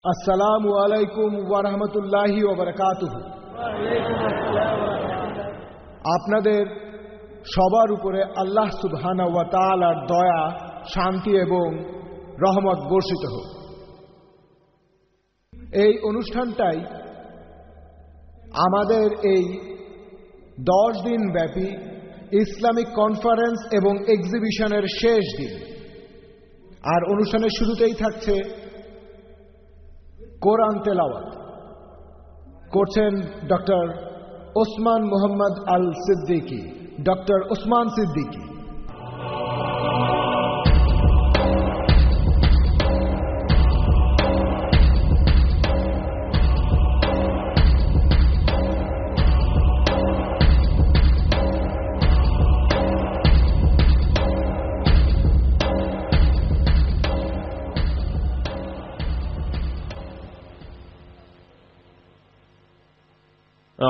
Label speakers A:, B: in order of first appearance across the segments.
A: আসসালামু আলাইকুম ওয়া রাহমাতুল্লাহি ওয়া বারাকাতুহু। আপনাদের সবার উপরে আল্লাহ সুবহানাহু ওয়া তাআলার দয়া, শান্তি এবং রহমত বর্ষিত হোক। এই অনুষ্ঠানটাই আমাদের এই 10 দিন ব্যাপী ইসলামিক কনফারেন্স এবং এক্সিবিশনের শেষ দিন। আর অনুষ্ঠানের শুরুতেই থাকছে কোরআন তেলাওয়াত করছেন ডক্টর ওসমান মোহাম্মদ আল সিদ্দিকী, ডক্টর ওসমান সিদ্দিকী।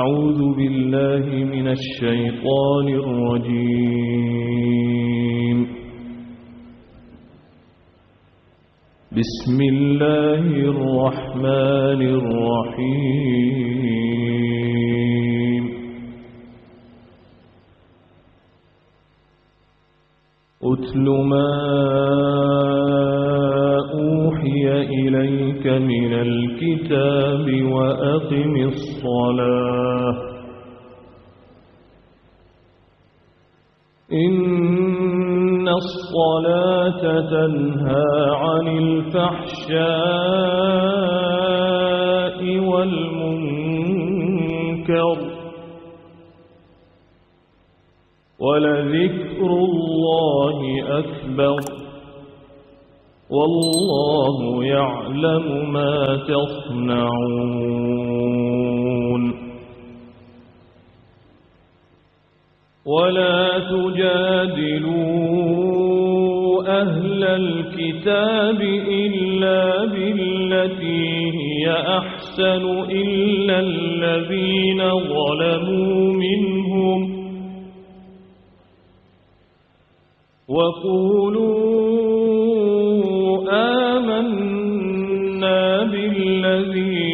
B: أعوذ بالله من الشيطان الرجيم. بسم الله الرحمن الرحيم. أتل ما أوحي إليك من الكتاب وأقم الصلاة إن الصلاة تنهى عن الفحشاء والمنكر ولذكر الله أكبر والله يعلم ما تصنعون. ولا تجادلوا أهل الكتاب إلا بالتي هي أحسن إلا الذين ظلموا منهم وقولوا آمنا بالذي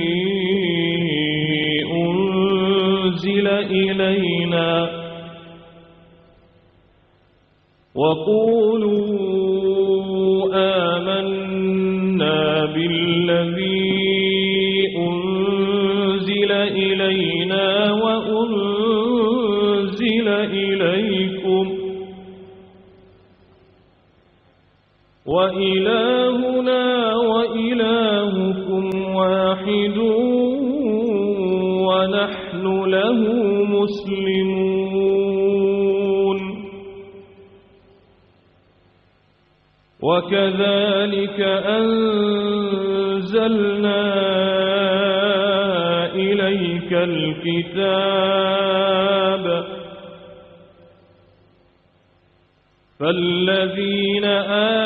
B: أنزل إلينا وأنزل إليكم وإلهنا وإلهكم واحد ونحن له مسلمون. وكذلك أنزلنا إليك الكتاب فالذين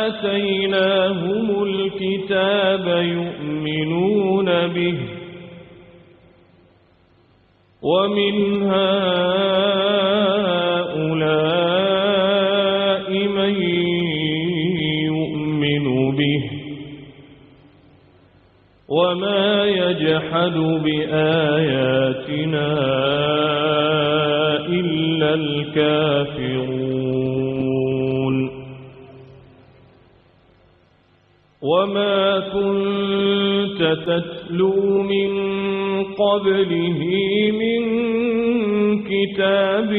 B: آتيناهم الكتاب يؤمنون به ومن هؤلاء من يؤمن به وما يجحد بآياتنا إلا الكافرون. وما كنت تتلو من قبله من كتاب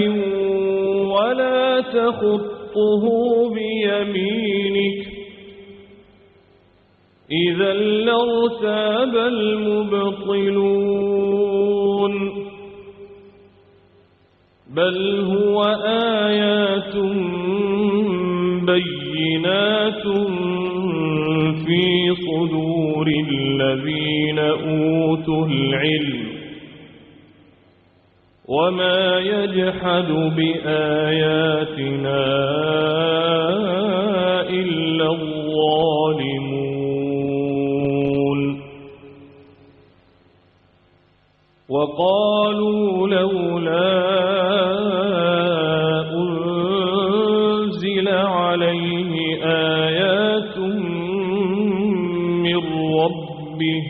B: ولا تخطه بيمينك إذا لارتاب المبطلون. بل هو آيات بينات في صدور الذين أوتوا العلم وما يجحد بآياتنا إلا الظالمون. وقالوا لولا أنزل عليه آيات من ربه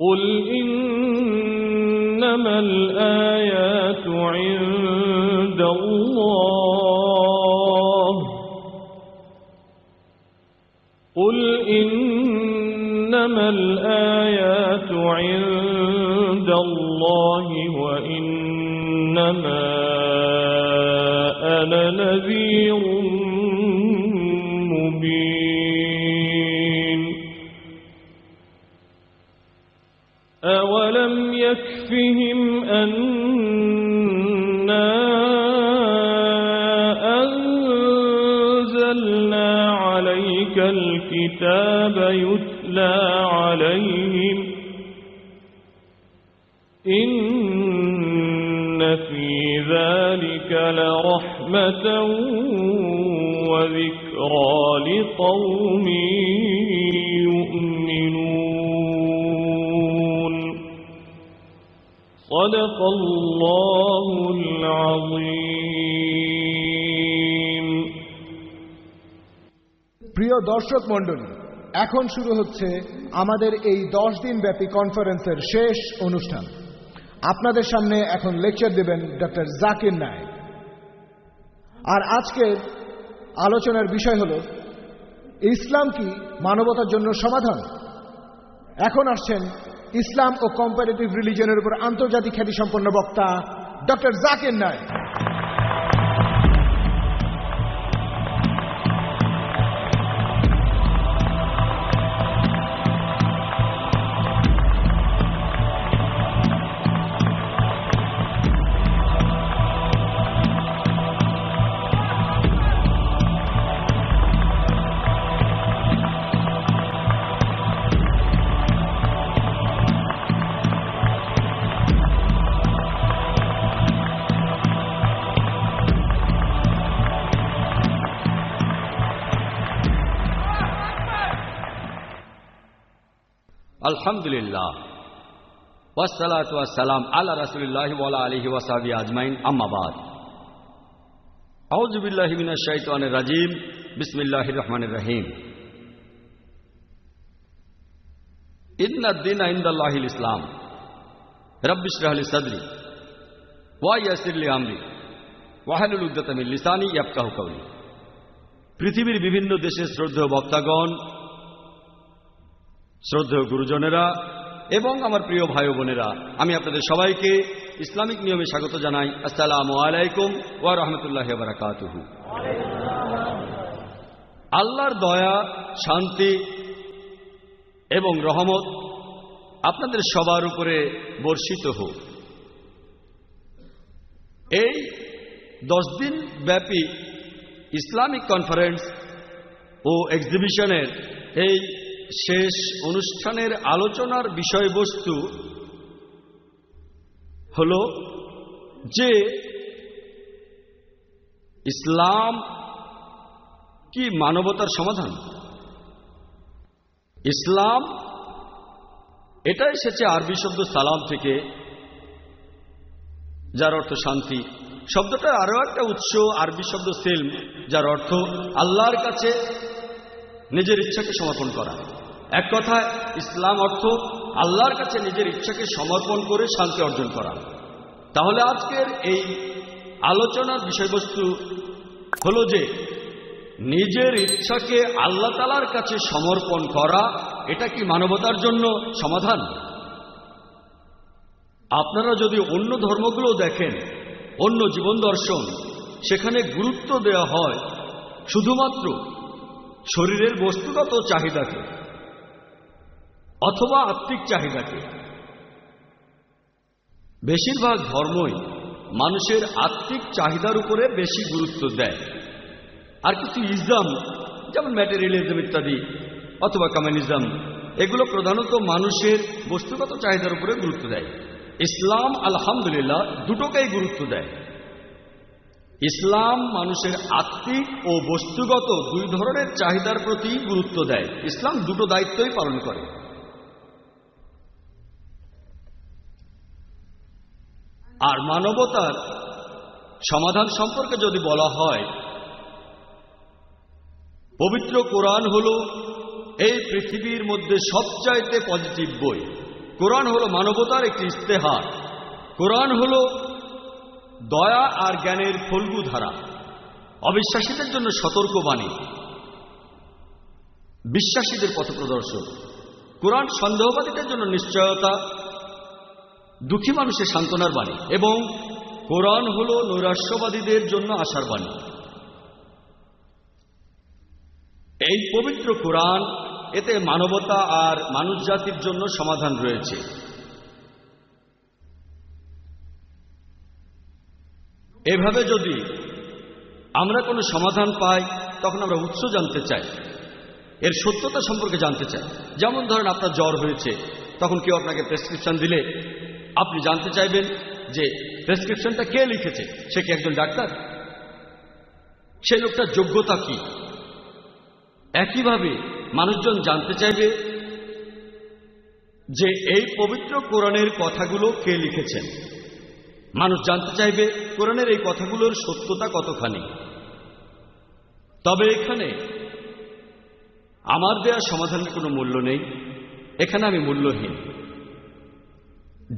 B: قل إنما الآيات عند الله قل إنما الآيات عند الله وإنما أنا نذير مبين أولم يكفهم أنا أنزلنا عليك الكتاب يتلى عليهم إن في ذلك لرحمة وذكرى لقوم يؤمنون صدق الله العظيم
A: প্রিয় দর্শক মণ্ডলী, এখন শুরু হচ্ছে আমাদের এই 10 দিন ব্যাপী কনফারেন্সের শেষ অনুষ্ঠান। আপনাদের সামনে এখন লেকচার দেবেন ডক্টর জাকির নায়েক। আর আজকের আলোচনার বিষয় হল ইসলাম কি মানবতার জন্য সমাধান। এখন আসছেন ইসলাম ও কম্পারেটিভ রিলিজনের উপর আন্তর্জাতিক খ্যাতিসম্পন্ন বক্তা ডক্টর জাকির নায়েক।
C: আলহামদুলিল্লাহ ওয়াসসালাতু ওয়াসসালাম আলা রাসূলিল্লাহি ওয়া আলা আলিহি ওয়া সাহবিহি আজমাইন, আম্মা বাদ। আউযু বিল্লাহি মিনাশ শাইতানির রাজীম। বিসমিল্লাহির রহমানির রহিম। ইন্নাদ দীনা ইনদাল্লাহিল ইসলাম। রাব্বি ইশরাহ লি সাদরি ওয়া ইয়াসসির লি আমরি ওয়াহলুল উকদাতাম মিন লিসানি ইয়াফকাহু কাওলি। পৃথিবীর বিভিন্ন দেশের শ্রদ্ধেয় বক্তাগণ, শ্রদ্ধেয় গুরুজনেরা এবং আমার প্রিয় ভাই বোনেরা, আমি আপনাদের সবাইকে ইসলামিক নিয়মে স্বাগত জানাই। আসসালামু আলাইকুম ওয়া রাহমাতুল্লাহি ওয়া বারাকাতুহু। আল্লাহর দয়া, শান্তি এবং রহমত আপনাদের সবার উপরে বর্ষিত হোক। এই 10 দিন ব্যাপী ইসলামিক কনফারেন্স ও এক্সিবিশনের এই শেষ অনুষ্ঠানের আলোচনার বিষয়বস্তু হল যে ইসলাম কি মানবতার সমাধান। ইসলাম এটা এসেছে আরবি শব্দ সালাম থেকে, যার অর্থ শান্তি। শব্দটার আরো একটা উৎস আরবি শব্দ সিলম, যার অর্থ আল্লাহর কাছে নিজের ইচ্ছাকে সমর্পণ করা। এক কথায় ইসলাম অর্থ আল্লাহর কাছে নিজের ইচ্ছাকে সমর্পণ করে শান্তি অর্জন করা। তাহলে আজকের এই আলোচনার বিষয়বস্তু হলো যে নিজের ইচ্ছাকে আল্লাহ তাআলার কাছে সমর্পণ করা, এটা কি মানবতার জন্য সমাধান? আপনারা যদি অন্য ধর্মগুলো দেখেন, অন্য জীবন দর্শন, সেখানে গুরুত্ব দেওয়া হয় শুধুমাত্র শরীরের বস্তুগত চাহিদাকে অথবা আত্মিক চাহিদাকে। বেশিরভাগ ধর্মই মানুষের আত্মিক চাহিদার উপরে বেশি গুরুত্ব দেয়। আর কিছু ইসলাম, যেমন ম্যাটেরিয়ালিজম ইত্যাদি অথবা কমিউনিজম, এগুলো প্রধানত মানুষের বস্তুগত চাহিদার উপরে গুরুত্ব দেয়। ইসলাম আলহামদুলিল্লাহ দুটোকেই গুরুত্ব দেয়। ইসলাম মানুষের আত্মিক ও বস্তুগত দুই ধরনের চাহিদার প্রতি গুরুত্ব দেয়। ইসলাম দুটো দায়িত্বই পালন করে। আর মানবতার সমাধান সম্পর্কে যদি বলা হয়, পবিত্র কোরআন হল এই পৃথিবীর মধ্যে সবচাইতে পজিটিভ বই। কোরআন হলো মানবতার একটি ইস্তেহার। কোরআন হলো দয়া আর জ্ঞানের ফল্গু ধারা, অবিশ্বাসীদের জন্য সতর্কবাণী, বিশ্বাসীদের পথপ্রদর্শক। কোরআন সন্দেহবাদীদের জন্য নিশ্চয়তা, দুঃখী মানুষের সান্ত্বনার বাণী, এবং কোরআন হল নৈরাশ্যবাদীদের জন্য আশার বাণী। এই পবিত্র কোরআন, এতে মানবতা আর মানুষ জাতির জন্য সমাধান রয়েছে। এভাবে যদি আমরা কোনো সমাধান পাই, তখন আমরা উৎস জানতে চাই, এর সত্যতা সম্পর্কে জানতে চাই। যেমন ধরেন আপনার জ্বর হয়েছে, তখন কেউ আপনাকে প্রেসক্রিপশন দিলে আপনি জানতে চাইবেন যে প্রেসক্রিপশনটা কে লিখেছে, সে কি একজন ডাক্তার, সেই লোকটার যোগ্যতা কি। একইভাবে মানুষজন জানতে চাইবে যে এই পবিত্র কোরআনের কথাগুলো কে লিখেছেন। মানুষ জানতে চাইবে কোরআনের এই কথাগুলোর সত্যতা কতখানি। তবে এখানে আমার দেয়া সমাধানের কোনো মূল্য নেই, এখানে আমি মূল্যহীন।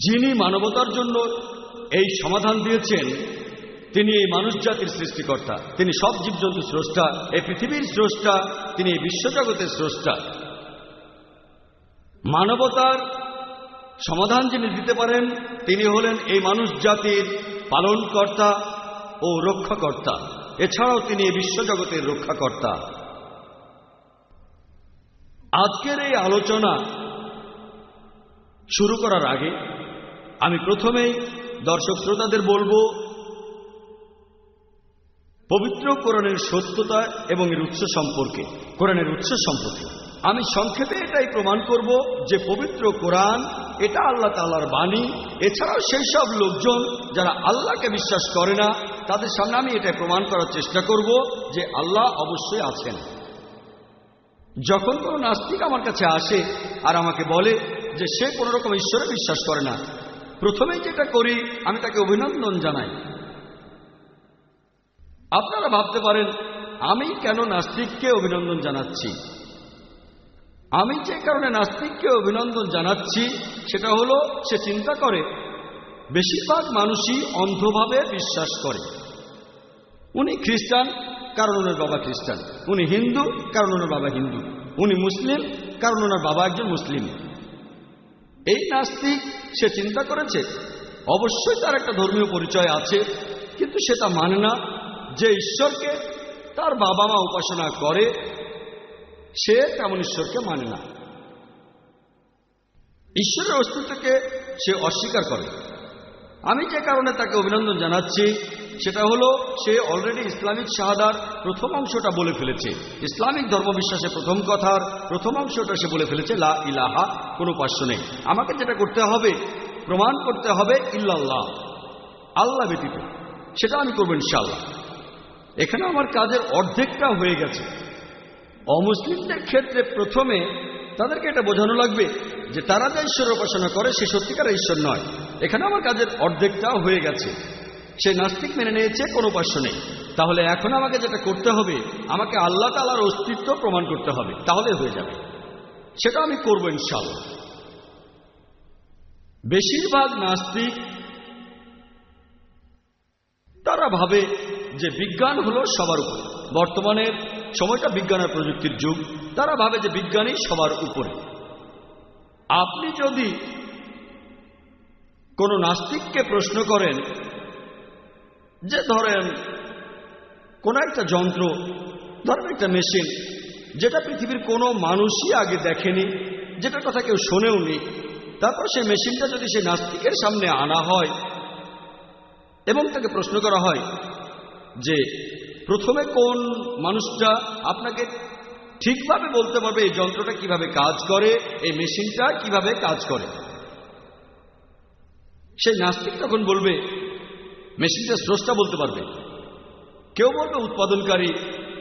C: যিনি মানবতার জন্য এই সমাধান দিয়েছেন, তিনি এই মানুষ জাতির সৃষ্টিকর্তা, তিনি সব জীবজন্তু স্রষ্টা, এই পৃথিবীর স্রষ্টা, তিনি এই বিশ্বজগতের স্রষ্টা। মানবতার সমাধান যিনি দিতে পারেন, তিনি হলেন এই মানুষ জাতির পালনকর্তা ও রক্ষাকর্তা। এছাড়াও তিনি এই বিশ্বজগতের রক্ষাকর্তা। আজকের এই আলোচনা শুরু করার আগে আমি প্রথমেই দর্শক শ্রোতাদের বলবো পবিত্র কোরআনের সত্যতা এবং এর উৎস সম্পর্কে, কোরআনের উৎস সম্পর্কে। আমি সংক্ষেপে এটাই প্রমাণ করব যে পবিত্র কোরআন এটা আল্লাহ তাআলার বাণী। এছাড়াও সেই সব লোকজন যারা আল্লাহকে বিশ্বাস করে না, তাদের সামনে আমি এটা প্রমাণ করার চেষ্টা করব যে আল্লাহ অবশ্যই আছেন। যখন কোনো নাস্তিক আমার কাছে আসে আর আমাকে বলে যে সে কোনো রকম ঈশ্বরে বিশ্বাস করে না, প্রথমেই যেটা করি আমি তাকে অভিনন্দন জানাই। আপনারা ভাবতে পারেন আমি কেন নাস্তিককে অভিনন্দন জানাচ্ছি। আমি যে কারণে নাস্তিককে অভিনন্দন জানাচ্ছি সেটা হলো সে চিন্তা করে বেশিরভাগ মানুষই অন্ধভাবে বিশ্বাস করে। উনি খ্রিস্টান, কারণ ওনার বাবা খ্রিস্টান। উনি হিন্দু, কারণ ওনার বাবা হিন্দু। উনি মুসলিম, কারণ ওনার বাবা একজন মুসলিম। এই নাস্তিক সে চিন্তা করেছে অবশ্যই তার একটা ধর্মীয় পরিচয় আছে, কিন্তু সে তা মানে না যে ঈশ্বরকে তার বাবা মা উপাসনা করে, সে তেমন ঈশ্বরকে মানে না। ঈশ্বরের অস্তিত্বকে সে অস্বীকার করে। আমি যে কারণে তাকে অভিনন্দন জানাচ্ছি সেটা হলো সে অলরেডি ইসলামিক শাহাদার প্রথম অংশটা বলে ফেলেছে। ইসলামিক ধর্মবিশ্বাসের প্রথম কথার প্রথম অংশটা সে বলে ফেলেছে, লা ইলাহা, কোনো উপাস্য নেই। আমাকে যেটা করতে হবে, প্রমাণ করতে হবে ইল্লাল্লাহ, আল্লাহ ব্যতীত। সেটা আমি করব ইনশাআল্লাহ। এখানে আমার কাজের অর্ধেকটা হয়ে গেছে। অমুসলিমদের ক্ষেত্রে প্রথমে তাদেরকে এটা বোঝানো লাগবে যে তারা যে ঈশ্বরের উপাসনা করে সে সত্যিকারের ঈশ্বর নয়। এখানে আমার কাজের অর্ধেকটা হয়ে গেছে। সে নাস্তিক মেনে নিয়েছে, কোনো উপাস্য নেই। তাহলে এখন আমাকে যেটা করতে হবে, আমাকে আল্লাহ তাআলার অস্তিত্ব প্রমাণ করতে হবে, তাহলে হয়ে যাবে। সেটা আমি করব ইনশাআল্লাহ। বেশিরভাগ নাস্তিক তারা ভাবে যে বিজ্ঞান হলো সবার উপরে। বর্তমানের সময়টা বিজ্ঞান আর প্রযুক্তির যুগ। তারা ভাবে যে বিজ্ঞানই সবার উপরে। আপনি যদি কোনো নাস্তিককে প্রশ্ন করেন যে ধরেন কোন একটা যন্ত্র, ধরেন একটা মেশিন, যেটা পৃথিবীর কোনো মানুষই আগে দেখেনি, যেটার কথা কেউ শোনেওনি, তারপর সেই মেশিনটা যদি সে নাস্তিকের সামনে আনা হয় এবং তাকে প্রশ্ন করা হয় যে প্রথমে কোন মানুষটা আপনাকে ঠিকভাবে বলতে পারবে এই যন্ত্রটা কিভাবে কাজ করে, এই মেশিনটা কিভাবে কাজ করে, সেই নাস্তিক তখন বলবে মেশিনটা স্রষ্টা বলতে পারবে। কেউ বলবে উৎপাদনকারী,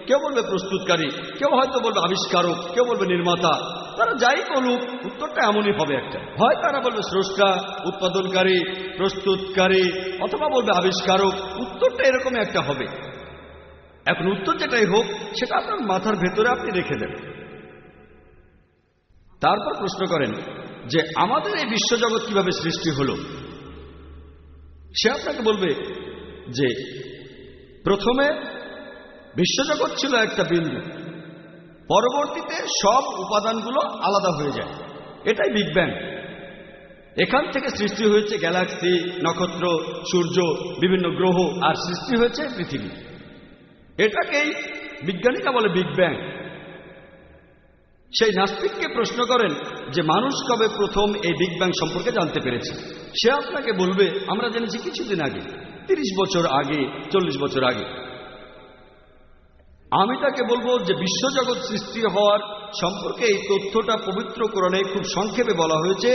C: কেউ বলবে প্রস্তুতকারী, কেউ হয়তো বলবে আবিষ্কারক, কেউ বলবে নির্মাতা। তারা যাই বলুক উত্তরটা এমনই হবে একটা। হয় তারা বলবে স্রষ্টা, উৎপাদনকারী, প্রস্তুতকারী, অথবা বলবে আবিষ্কারক। উত্তরটা এরকম একটা হবে। এখন উত্তর যেটাই হোক সেটা আপনার মাথার ভেতরে আপনি রেখে দেন। তারপর প্রশ্ন করেন যে আমাদের এই বিশ্বজগৎ কিভাবে সৃষ্টি হলো, সে আপনাকে বলবে যে প্রথমে বিশ্বজগৎ ছিল একটা বিন্দু, পরবর্তীতে সব উপাদানগুলো আলাদা হয়ে যায়, এটাই বিগ ব্যাং। এখান থেকে সৃষ্টি হয়েছে গ্যালাক্সি, নক্ষত্র, সূর্য, বিভিন্ন গ্রহ, আর সৃষ্টি হয়েছে পৃথিবী। এটাকেই বিজ্ঞানীরা বলে বিগ ব্যাং। সেই নাস্তিককে প্রশ্ন করেন যে মানুষ কবে প্রথম এই বিগ ব্যাং সম্পর্কে জানতে পেরেছে। সে আপনাকে বলবে আমরা জেনেছি কিছুদিন আগে, 30 বছর আগে, 40 বছর আগে। আমি তাকে বলবো যে বিশ্বজগৎ সৃষ্টি হওয়ার সম্পর্কে এই তথ্যটা পবিত্র কোরআনে খুব সংক্ষেপে বলা হয়েছে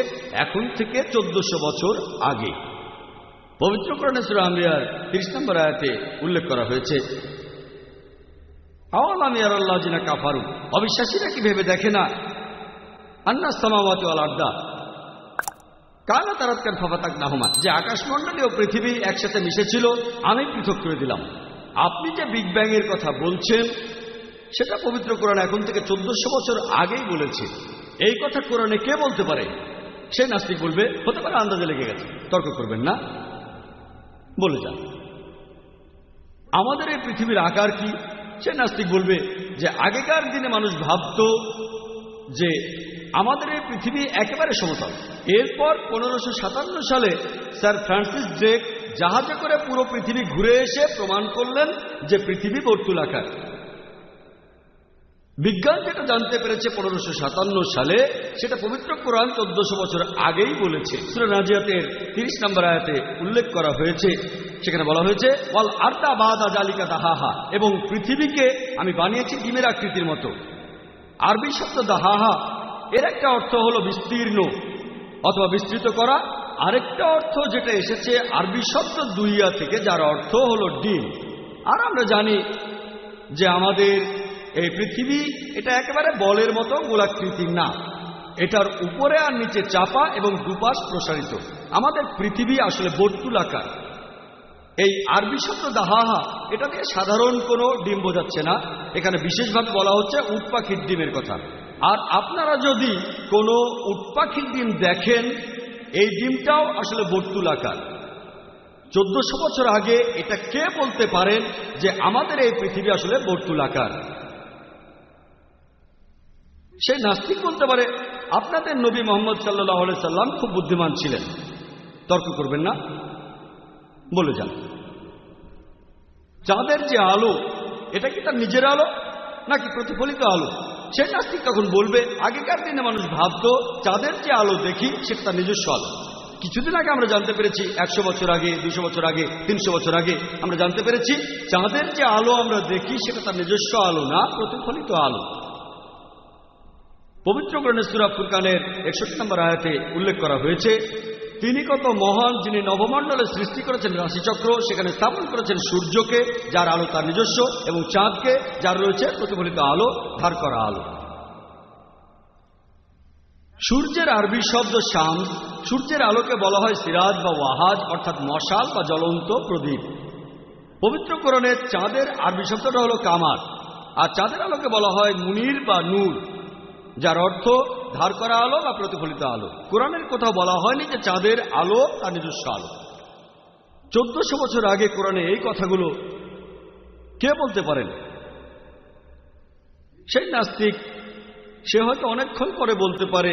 C: এখন থেকে 1400 বছর আগে। পবিত্র কোরআনে সূরা আম্বিয়ার 30 নম্বর আয়াতে উল্লেখ করা হয়েছে, আওয়ালাম ইয়ারাল্লাযিনা কাফারু, অবিশ্বাসীরা কি ভেবে দেখে না, আন্নাস সামাওয়াতি ওয়াল আরদা কানাতা তারাতকান ফাফাতাকনাহুমা, যে আকাশমণ্ডলী ও পৃথিবী একসাথে মিশেছিল, আমি পৃথক করে দিলাম। আপনি যে বিগ ব্যাং এর কথা বলছেন সেটা পবিত্র কোরআন এখন থেকে 1400 বছর আগেই বলেছে। এই কথা কোরআনে কে বলতে পারে? সে নাস্তিক বলবে হতে পারে আন্দাজে লেগে গেছে। তর্ক করবেন না, বলে যান। আমাদের এই পৃথিবীর আকার কি? সে নাস্তিক বলবে যে আগেকার দিনে মানুষ ভাবত যে আমাদের এই পৃথিবী একেবারে সমতল। এরপর 1557 সালে স্যার ফ্রান্সিস ড্রেক জাহাজে করে পুরো পৃথিবী ঘুরে এসে প্রমাণ করলেন যে পৃথিবী বর্তুলাকার। বিজ্ঞান যেটা জানতে পেরেছে 1557 সালে, সেটা পবিত্র কোরআন 1400 বছর আগেই বলেছে। সূরা নাজিয়াতের 30 নম্বর আয়াতে উল্লেখ করা হয়েছে, সেখানে বলা হয়েছে ওয়াল আরদা বাদা জালিকা দাহাহা, এবং পৃথিবীকে আমি বানিয়েছি ডিমের আকৃতির মতো। আরবি শব্দ দাহাহা এর একটা অর্থ হলো বিস্তীর্ণ অথবা বিস্তৃত করা, আরেকটা অর্থ যেটা এসেছে আরবি শব্দ দুইয়া থেকে, যার অর্থ হলো ডিম। আর আমরা জানি যে আমাদের এই পৃথিবী এটা একেবারে বলের মতো গোলাকৃতি না, এটার উপরে আর নিচে চাপা এবং দুপাশ প্রসারিত। আমাদের পৃথিবী আসলে বর্তুলাকার। এই আরবি শব্দ দাহাহা এটা দিয়ে সাধারণ কোনো ডিম বোঝাচ্ছে না, এখানে বিশেষভাবে বলা হচ্ছে উট পাখির ডিমের কথা। আর আপনারা যদি কোনো উট পাখির ডিম দেখেন, এই ডিমটাও আসলে বর্তুলাকার। 1400 বছর আগে এটা কে বলতে পারেন যে আমাদের এই পৃথিবী আসলে বর্তুলাকার? সে নাস্তিক বলতে পারে আপনাদের নবী মুহাম্মদ সাল্লাল্লাহু আলাইহি সাল্লাম খুব বুদ্ধিমান ছিলেন। তর্ক করবেন না, বলে যান। চাঁদের যে আলো এটা কি তার নিজের আলো নাকি প্রতিফলিত আলো? সে নাস্তিক তখন বলবে আগেকার দিনে মানুষ ভাবত চাঁদের যে আলো দেখি সেটা তার নিজস্ব আলো। কিছুদিন আগে আমরা জানতে পেরেছি, 100 বছর আগে, 200 বছর আগে, 300 বছর আগে আমরা জানতে পেরেছি চাঁদের যে আলো আমরা দেখি সেটা তার নিজস্ব আলো না, প্রতিফলিত আলো। পবিত্র কোরআনের সূরা ফুরকানের 61 নম্বর আয়াতে উল্লেখ করা হয়েছে, তিনি কত মহান, যিনি নবমণ্ডলে সৃষ্টি করেছেন রাশিচক্র, সেখানে স্থাপন করেছেন সূর্যকে যার আলো তার নিজস্ব, এবং চাঁদকে যার রয়েছে প্রতিফলিত আলো, ধার করা আলো। সূর্যের আরবি শব্দ শামস, সূর্যের আলোকে বলা হয় সিরাজ বা ওয়াহাজ, অর্থাৎ মশাল বা জ্বলন্ত প্রদীপ। পবিত্র কোরআনের চাঁদের আরবি শব্দটা হলো কামার, আর চাঁদের আলোকে বলা হয় মুনির বা নূর, যার অর্থ ধার করা আলো বা প্রতিফলিত আলো। কোরআনের কোথাও বলা হয়নি যে চাঁদের আলো তার নিজস্ব আলো। 1400 বছর আগে কোরআনে এই কথাগুলো কে বলতে পারেন? সেই নাস্তিক, সে হয়তো অনেকক্ষণ পরে বলতে পারে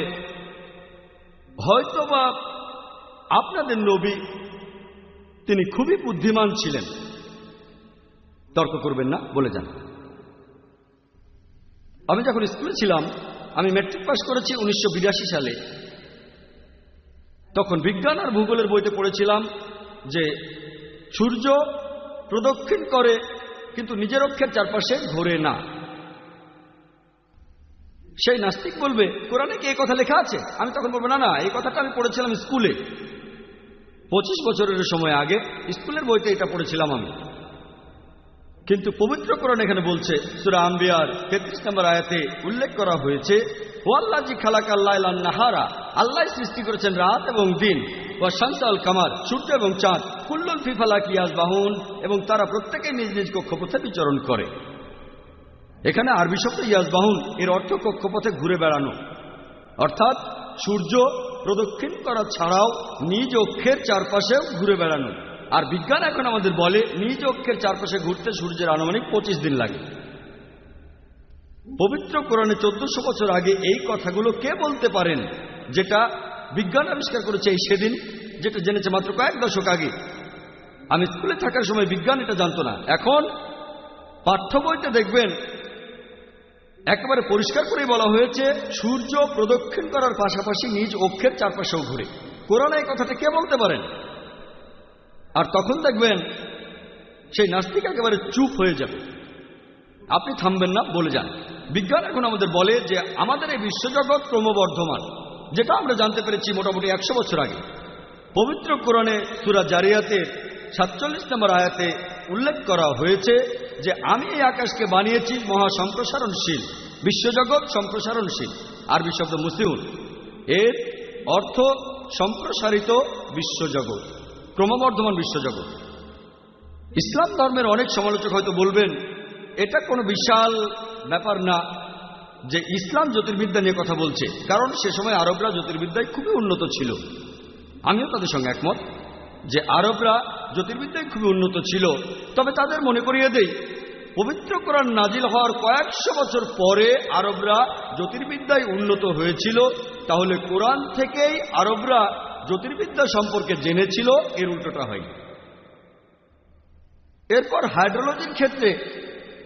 C: হয়তোবা আপনাদের নবী তিনি খুবই বুদ্ধিমান ছিলেন। তর্ক করবেন না, বলে যান। আমি যখন স্কুলে ছিলাম, আমি ম্যাট্রিক পাস করেছি 1982 সালে। তখন বিজ্ঞান আর ভূগোলের বইতে পড়েছিলাম যে সূর্য প্রদক্ষিণ করে কিন্তু নিজের অক্ষের চারপাশে ঘোরে না। সেই নাস্তিক বলবে কোরআনে কি এই কথা লেখা আছে? আমি তখন বলবো না না, এই কথাটা আমি পড়েছিলাম স্কুলে 25 বছরের সময় আগে, স্কুলের বইতে এটা পড়েছিলাম আমি। কিন্তু পবিত্র কোরআন এখানে বলছে, সূরা আম্বিয়ার 33 নম্বর আয়াতে উল্লেখ করা হয়েছে, ওয়াল্লাযী খালাকাল লাইলা ওয়ান নাহারা, আল্লাহ সৃষ্টি করেছেন রাত এবং দিন, ওয়া শামসা ওয়াল কামার, সূর্য এবং চাঁদ, কুল্লুন ফি ফালাকি ইয়াসবাহুন, এবং তারা প্রত্যেকেই নিজ নিজ কক্ষপথে বিচরণ করে। এখানে আরবি শব্দ ইয়াসবাহুন এর অর্থ কক্ষপথে ঘুরে বেড়ানো, অর্থাৎ সূর্য প্রদক্ষিণ করা ছাড়াও নিজ অক্ষের চারপাশেও ঘুরে বেড়ানো। আর বিজ্ঞান এখন আমাদের বলে নিজ অক্ষের চারপাশে ঘুরতে সূর্যের আনুমানিক 25 দিন লাগে। পবিত্র কোরআনে 1400 বছর আগে এই কথাগুলো কে বলতে পারেন, যেটা বিজ্ঞান আবিষ্কার করেছে এই সেদিন, যেটা জেনেছে মাত্র কয়েক দশক আগে। আমি স্কুলে থাকার সময় বিজ্ঞান এটা জানতো না। এখন পাঠ্য বইতে দেখবেন একেবারে পরিষ্কার করেই বলা হয়েছে সূর্য প্রদক্ষিণ করার পাশাপাশি নিজ অক্ষের চারপাশেও ঘুরে। কোরআনে এই কথাটা কে বলতে পারেন? আর তখন দেখবেন সেই নাস্তিক একেবারে চুপ হয়ে যাবে, আপনি থামবেন না, বলে যান। বিজ্ঞান এখন আমাদের বলে যে আমাদের এই বিশ্বজগৎ ক্রমবর্ধমান, যেটা আমরা জানতে পেরেছি মোটামুটি 100 বছর আগে। পবিত্র কোরআনে সূরা জারিয়াতের 47 নম্বর আয়াতে উল্লেখ করা হয়েছে যে আমি এই আকাশকে বানিয়েছি মহা সম্প্রসারণশীল, বিশ্বজগৎ সম্প্রসারণশীল। আরবি শব্দ মুসিউন, এর অর্থ সম্প্রসারিত বিশ্বজগৎ, ক্রমবর্ধমান বিশ্বজগৎ। ইসলাম ধর্মের অনেক সমালোচক হয়তো বলবেন এটা কোনো বিশাল ব্যাপার না যে ইসলাম জ্যোতির্বিদ্যা নিয়ে কথা বলছে, কারণ সে সময় আরবরা জ্যোতির্বিদ্যায় খুবই উন্নত ছিল। আমিও তাদের সঙ্গে একমত যে আরবরা জ্যোতির্বিদ্যায় খুবই উন্নত ছিল। তবে তাদের মনে করিয়ে দেই, পবিত্র কোরআন নাজিল হওয়ার কয়েকশো বছর পরে আরবরা জ্যোতির্বিদ্যায় উন্নত হয়েছিল। তাহলে কোরআন থেকেই আরবরা জ্যোতির্বিদ্যা সম্পর্কে জেনেছিল, এর উল্টোটা হয়। এরপর হাইড্রোলজির ক্ষেত্রে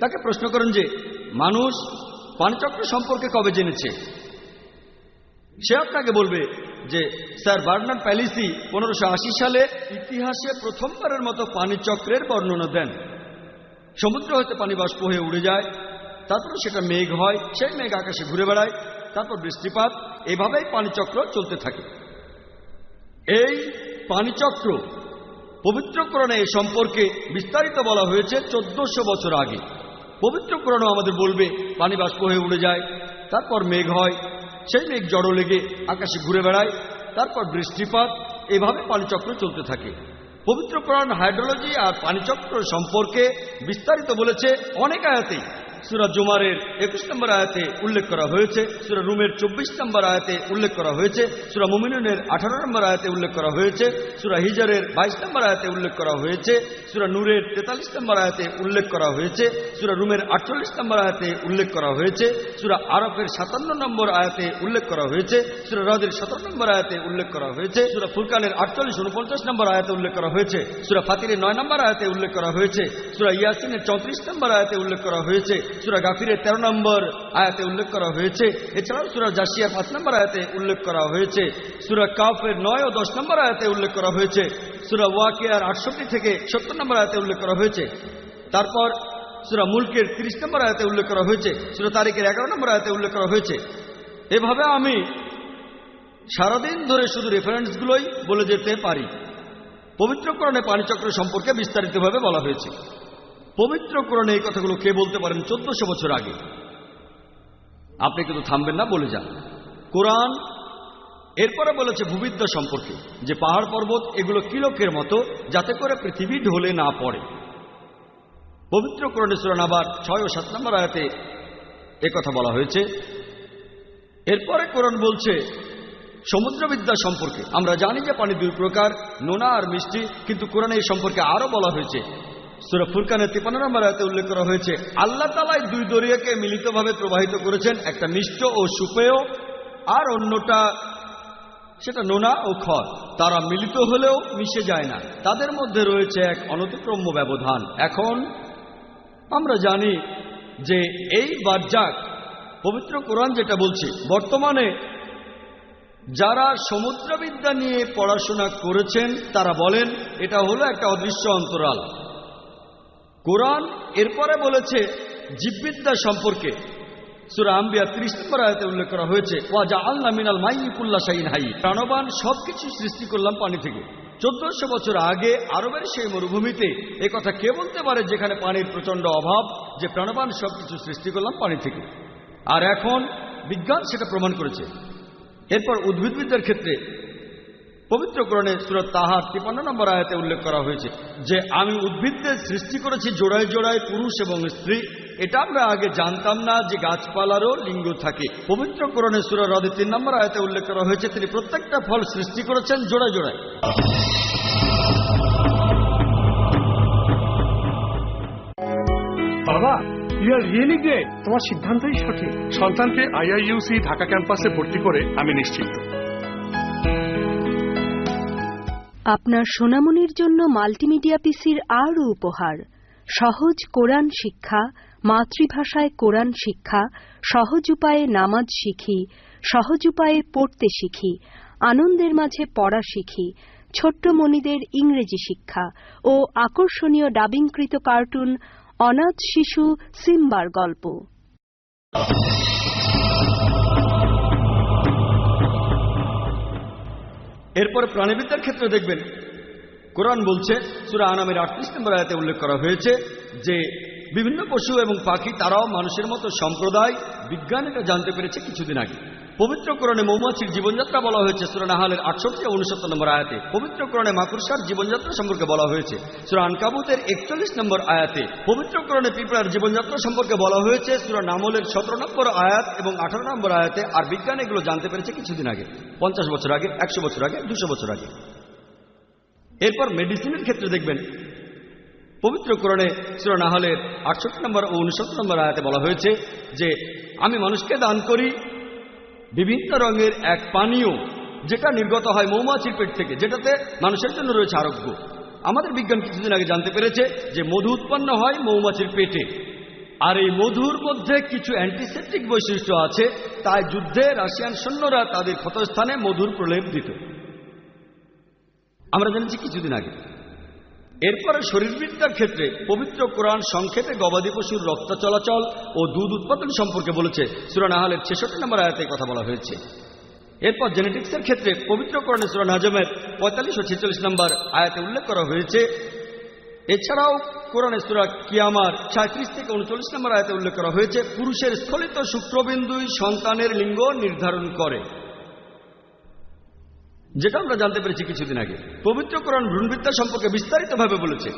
C: তাকে প্রশ্ন করেন যে মানুষ পানিচক্র সম্পর্কে কবে জেনেছে। সে আপনাকে বলবে যে স্যার বার্নার্ড প্যালিসি 1580 সালে ইতিহাসে প্রথমবারের মতো পানিচক্রের বর্ণনা দেন। সমুদ্র হতে পানি বাষ্প হয়ে উড়ে যায়, তারপর সেটা মেঘ হয়, সেই মেঘ আকাশে ঘুরে বেড়ায়, তারপর বৃষ্টিপাত, এভাবেই পানিচক্র চলতে থাকে। এই পানিচক্র পবিত্র কোরআনে এ সম্পর্কে বিস্তারিত বলা হয়েছে 1400 বছর আগে। পবিত্র কোরআনও আমাদের বলবে পানি বাষ্প হয়ে উড়ে যায়, তারপর মেঘ হয়, সেই মেঘ জড়ো লেগে আকাশে ঘুরে বেড়ায়, তারপর বৃষ্টিপাত, এভাবে পানিচক্র চলতে থাকে। পবিত্র কোরআন হাইড্রোলজি আর পানিচক্র সম্পর্কে বিস্তারিত বলেছে অনেক আয়াতেই। সূরা জুমারের 21 নম্বর আয়াতে উল্লেখ করা হয়েছে, সূরা রুমের 24 নম্বর আয়াতে উল্লেখ করা হয়েছে, সূরা মুমিনুনের 18 নম্বর আয়াতে উল্লেখ করা হয়েছে, সূরা হিজরের 22 নম্বর আয়াতে উল্লেখ করা হয়েছে, সূরা নূরের 43 নম্বর আয়াতে উল্লেখ করা হয়েছে, সূরা রুমের 48 নম্বর আয়াতে উল্লেখ করা হয়েছে, সূরা আরাফের 57 নম্বর আয়াতে উল্লেখ করা হয়েছে, সূরা রাদের 17 নম্বর আয়াতে উল্লেখ করা হয়েছে, সূরা ফুরকানের 48-49 নম্বর আয়াতে উল্লেখ করা হয়েছে, সূরা ফাতিরের 9 নম্বর আয়াতে উল্লেখ করা হয়েছে, সূরা ইয়াসিনের 34 নম্বর আয়াতে উল্লেখ করা হয়েছে, সূরা গাফিরের 13 নম্বর আয়াতে উল্লেখ করা হয়েছে। এছাড়াও সূরা জাসিয়ার 5 নম্বর আয়াতে উল্লেখ করা হয়েছে, সূরা কাফের 9 ও 10 নম্বর আয়াতে উল্লেখ করা হয়েছে, সূরা ওয়াকিয়ার 68 থেকে 70 নম্বর আয়াতে উল্লেখ করা হয়েছে। তারপর সূরা মুলকের 30 নম্বর আয়াতে উল্লেখ করা হয়েছে, সূরা তারিকের 11 নম্বর আয়াতে উল্লেখ করা হয়েছে। এভাবে আমি সারাদিন ধরে শুধু রেফারেন্সগুলোই বলে যেতে পারি। পবিত্র কোরআনে পানিচক্র সম্পর্কে বিস্তারিতভাবে বলা হয়েছে। পবিত্র কোরআনে এই কথাগুলো কে বলতে পারেন 1400 বছর আগে? আপনি কিন্তু থামবেন না, বলে যান। কোরআন এরপরে বলেছে ভূবিদ্যা সম্পর্কে, যে পাহাড় পর্বত এগুলো কিলকের মতো, যাতে করে পৃথিবী ঢলে না পড়ে। পবিত্র কোরআনে সূরা নাবার 6 ও 7 নম্বর আয়াতে একথা বলা হয়েছে। এরপরে কোরআন বলছে সমুদ্রবিদ্যা সম্পর্কে। আমরা জানি যে পানি দুই প্রকার, নোনা আর মিষ্টি, কিন্তু কোরআনে এই সম্পর্কে আরো বলা হয়েছে। সূরা ফুরকানের 53 নম্বর আয়াতে উল্লেখ করা হয়েছে আল্লাহ তাআলা দুই দরিয়াকে মিলিতভাবে প্রবাহিত করেছেন, একটা মিষ্ট ও সুপেয়, আর অন্যটা সেটা নোনা ও খর। তারা মিলিত হলেও মিশে যায় না, তাদের মধ্যে রয়েছে এক অনতিক্রম্য ব্যবধান। এখন আমরা জানি যে এই বারজাক পবিত্র কোরআন যেটা বলছে, বর্তমানে যারা সমুদ্রবিদ্যা নিয়ে পড়াশোনা করেছেন তারা বলেন এটা হলো একটা অদৃশ্য অন্তরাল। কোরআন এরপরে বলেছে জীববিদ্যা সম্পর্কে। সূরা আম্বিয়া 30 নম্বর আয়াতে উল্লেখ করা হয়েছে ওয়া জাআলনা মিনাল মাইয়ি কুল্লা শাইইন হাই, প্রাণবান সবকিছু সৃষ্টি করলাম পানি থেকে। 1400 বছর আগে আরবের সেই মরুভূমিতে একথা কে বলতে পারে, যেখানে পানির প্রচন্ড অভাব, যে প্রাণবান সবকিছু সৃষ্টি করলাম পানি থেকে? আর এখন বিজ্ঞান সেটা প্রমাণ করেছে। এরপর উদ্ভিদবিদ্যার ক্ষেত্রে পবিত্র কোরআনে সূরা তাহার 53 নম্বর আয়াতে উল্লেখ করা হয়েছে যে আমি উদ্ভিদদের সৃষ্টি করেছি জোড়ায় জোড়ায় পুরুষ এবং স্ত্রী। এটা আমরা আগে জানতাম না যে গাছপালারও লিঙ্গ থাকে। পবিত্র কোরআনে সূরা রদ 3 নম্বর আয়াতে উল্লেখ করা হয়েছে তিনি প্রত্যেকটা ফল সৃষ্টি করেছেন জোড়ায় জোড়ায়।
D: বাবা, ইউ আর রিয়েলি গ্রেট। তোমার সিদ্ধান্তই সঠিক। সন্তানকে আইআইইউসি ঢাকা ক্যাম্পাসে ভর্তি করে আমি নিশ্চিত।
E: আপনার সোনামণির জন্য মাল্টিমিডিয়া পিসির আরও উপহার, সহজ কোরআন শিক্ষা, মাতৃভাষায় কোরআন শিক্ষা, সহজ উপায়ে নামাজ শিখি, সহজ উপায়ে পড়তে শিখি, আনন্দের মাঝে পড়া শিখি, ছোট্ট মণিদের ইংরেজি শিক্ষা ও আকর্ষণীয় ডাবিংকৃত কার্টুন অনাথ শিশু সিম্বার গল্প।
C: এরপর প্রাণীবিদ্যার ক্ষেত্রে দেখবেন কোরআন বলছে সূরা আনামের 38 নম্বর আয়াতে উল্লেখ করা হয়েছে যে বিভিন্ন পশু এবং পাখি তারাও মানুষের মতো সম্প্রদায়। বিজ্ঞান এটা জানতে পেরেছে কিছুদিন আগে। পবিত্র কোরআনে মৌমাছির জীবনযাত্রা বলা হয়েছে সূরা নাহালের 68 ও 69 নম্বর আয়াতে। পবিত্র কোরআনে মাকড়সার জীবনযাত্রা সম্পর্কে বলা হয়েছে সূরা আনকাবুতের 41 নম্বর আয়াতে। পবিত্র কোরআনে পিঁপড়ার জীবনযাত্রা সম্পর্কে বলা হয়েছে সূরা নামলের 17 নম্বর আয়াত এবং 18 নম্বর আয়াতে। আর বিজ্ঞান এগুলো জানতে পেরেছে কিছুদিন আগে, 50 বছর আগে, 100 বছর আগে, 200 বছর আগে। এরপর মেডিসিনের ক্ষেত্রে দেখবেন পবিত্র কোরআনে সূরা নাহলের 68 নম্বর ও 69 নম্বর আয়াতে বলা হয়েছে যে আমি মানুষকে দান করি বিভিন্ন রঙের এক পানীয় যেটা নির্গত হয় মৌমাছির পেট থেকে, যেটাতে মানুষের জন্য রয়েছে আরোগ্য। আমাদের বিজ্ঞান কিছুদিন আগে জানতে পেরেছে যে মধু উৎপন্ন হয় মৌমাছির পেটে, আর এই মধুর মধ্যে কিছু অ্যান্টিসেপটিক বৈশিষ্ট্য আছে, তাই যুদ্ধে রাশিয়ান সৈন্যরা তাদের ক্ষতস্থানে মধুর প্রলেপ দিত, আমরা জানছি কিছুদিন আগে। এরপরে শরীরবিদ্যার ক্ষেত্রে পবিত্র কোরআন সংক্ষেপে গবাদি পশুর রক্ত চলাচল ও দুধ উৎপাদন সম্পর্কে বলেছে সূরা নাহলের 66 নম্বর আয়াতে কথা বলা হয়েছে। এরপর জেনেটিক্সের ক্ষেত্রে পবিত্র কোরআনে সূরা নাজমের 45 ও 46 নম্বর আয়াতে উল্লেখ করা হয়েছে। এছাড়াও কোরআনে সূরা কিয়ামার 37 থেকে 39 নম্বর আয়াতে উল্লেখ করা হয়েছে পুরুষের স্খলিত শুক্রবিন্দুই সন্তানের লিঙ্গ নির্ধারণ করে, যেটা আমরা জানতে পেরেছি কিছুদিন আগে। পবিত্র কোরআন ভ্রূণবিদ্যা সম্পর্কে বিস্তারিতভাবে বলেছে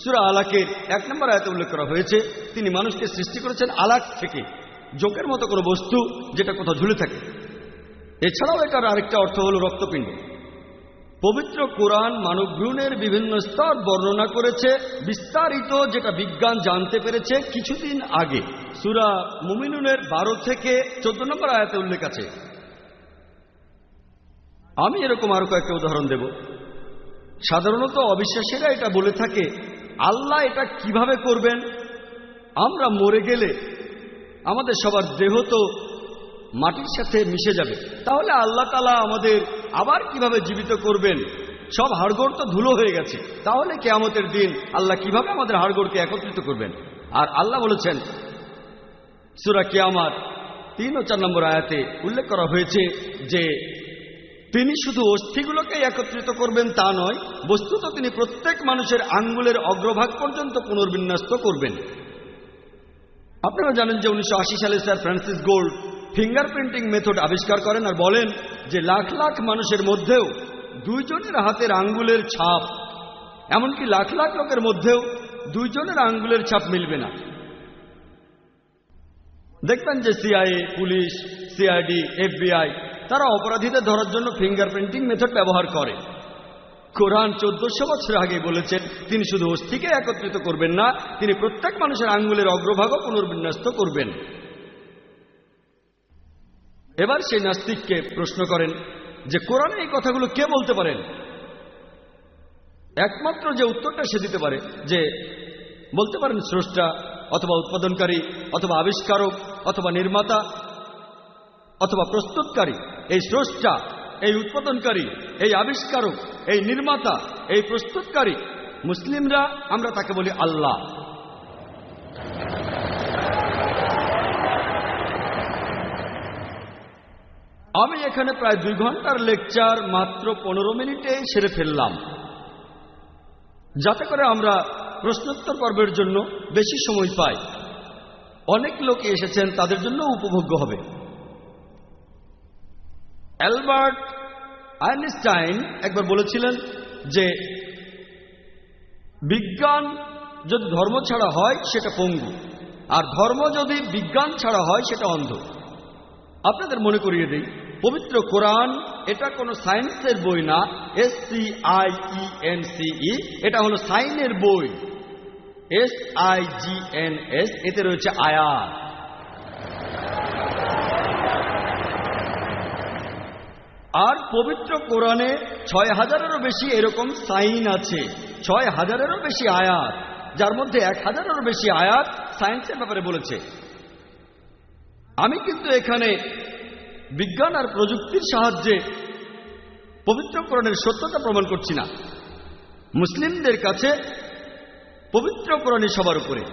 C: সূরা আলাকের 1 নম্বর আয়াতে উল্লেখ করা হয়েছে তিনি মানুষকে সৃষ্টি করেছেন আলাক থেকে, জোকের মতো কোনো বস্তু যেটা কোথাও ঝুলে থাকে। এছাড়াও এটার আরেকটা অর্থ হল রক্তপিণ্ড। পবিত্র কোরআন মানব ভ্রূণের বিভিন্ন স্তর বর্ণনা করেছে বিস্তারিত, যেটা বিজ্ঞান জানতে পেরেছে কিছুদিন আগে। সূরা মুমিনুনের 12 থেকে 14 নম্বর আয়াতে উল্লেখ আছে। আমি এরকম আরো কয়েকটা উদাহরণ দেব। সাধারণত অবিশ্বাসীরা এটা বলে থাকে আল্লাহ এটা কিভাবে করবেন, আমরা মরে গেলে আমাদের সবার দেহ তো মাটির সাথে মিশে যাবে, তাহলে আল্লাহ তাআলা আমাদের আবার কিভাবে জীবিত করবেন? সব হাড়গোড় তো ধুলো হয়ে গেছে, তাহলে কিয়ামতের দিন আল্লাহ কিভাবে আমাদের হাড়গোড়কে একত্রিত করবেন? আর আল্লাহ বলেছেন সূরা কিয়ামার 3 ও 4 নম্বর আয়াতে উল্লেখ করা হয়েছে যে তিনি শুধু অস্থিগুলোকে একত্রিত করবেন তা নয়, বস্তুত তিনি প্রত্যেক মানুষের আঙ্গুলের অগ্রভাগ পর্যন্ত পুনর্বিন্যস্ত করবেন। আপনারা জানেন যে 1980 সালে sir Francis gold fingerprinting method আবিষ্কার করেন আর বলেন যে লাখ লাখ মানুষের মধ্যেও 2 জনের হাতের আঙ্গুলের ছাপ, এমনকি লাখ লাখ লোকের মধ্যেও 2 জনের আঙ্গুলের ছাপ মিলবে না। দেখবেন যে সিআইএ, পুলিশ, সিআইডি, এফবিআই তারা অপরাধীদের ধরার জন্য ফিঙ্গারপ্রিন্টিং মেথড ব্যবহার করে। কোরআন 1400 বছর আগে বলেছেন তিনি শুধু অস্থিকে একত্রিত করবেন না, তিনি প্রত্যেক মানুষের আঙ্গুলের অগ্রভাগও পুনর্বিন্যস্ত করবেন। এবার সেই নাস্তিককে প্রশ্ন করেন যে কোরআনে এই কথাগুলো কে বলতে পারেন? একমাত্র যে উত্তরটা সে দিতে পারে যে বলতে পারেন স্রষ্টা অথবা উৎপাদনকারী অথবা আবিষ্কারক অথবা নির্মাতা অথবা প্রস্তুতকারী। এই স্রষ্টা, এই উৎপাদনকারী, এই আবিষ্কারক, এই নির্মাতা, এই প্রস্তুতকারী, মুসলিমরা আমরা তাকে বলি আল্লাহ। আমি এখানে প্রায় 2 ঘন্টার লেকচার মাত্র 15 মিনিটে সেরে ফেললাম, যাতে করে আমরা প্রশ্নোত্তর পর্বের জন্য বেশি সময় পাই। অনেক লোক এসেছেন, তাদের জন্য উপভোগ্য হবে। অ্যালবার্ট আইনস্টাইন একবার বলেছিলেন যে বিজ্ঞান যদি ধর্ম ছাড়া হয় সেটা পঙ্গু, আর ধর্ম যদি বিজ্ঞান ছাড়া হয় সেটা অন্ধ। আপনাদের মনে করিয়ে দিই, পবিত্র কোরআন এটা কোনো সায়েন্সের বই না, SCIENCE, এটা হলো সাইনের বই, SIGNS, এতে রয়েছে আয়াত। আর পবিত্র কোরআনে 6000-এরও বেশি এরকম সাইন আছে, 6000-এরও বেশি আয়াত, যার মধ্যে 1000-এরও বেশি আয়াত সায়েন্সের ব্যাপারে বলেছে। আমি কিন্তু এখানে বিজ্ঞান আর প্রযুক্তির সাহায্যে পবিত্র কোরআনের সত্যতা প্রমাণ করছি না। মুসলিমদের কাছে পবিত্র কোরআনই সবার উপরে,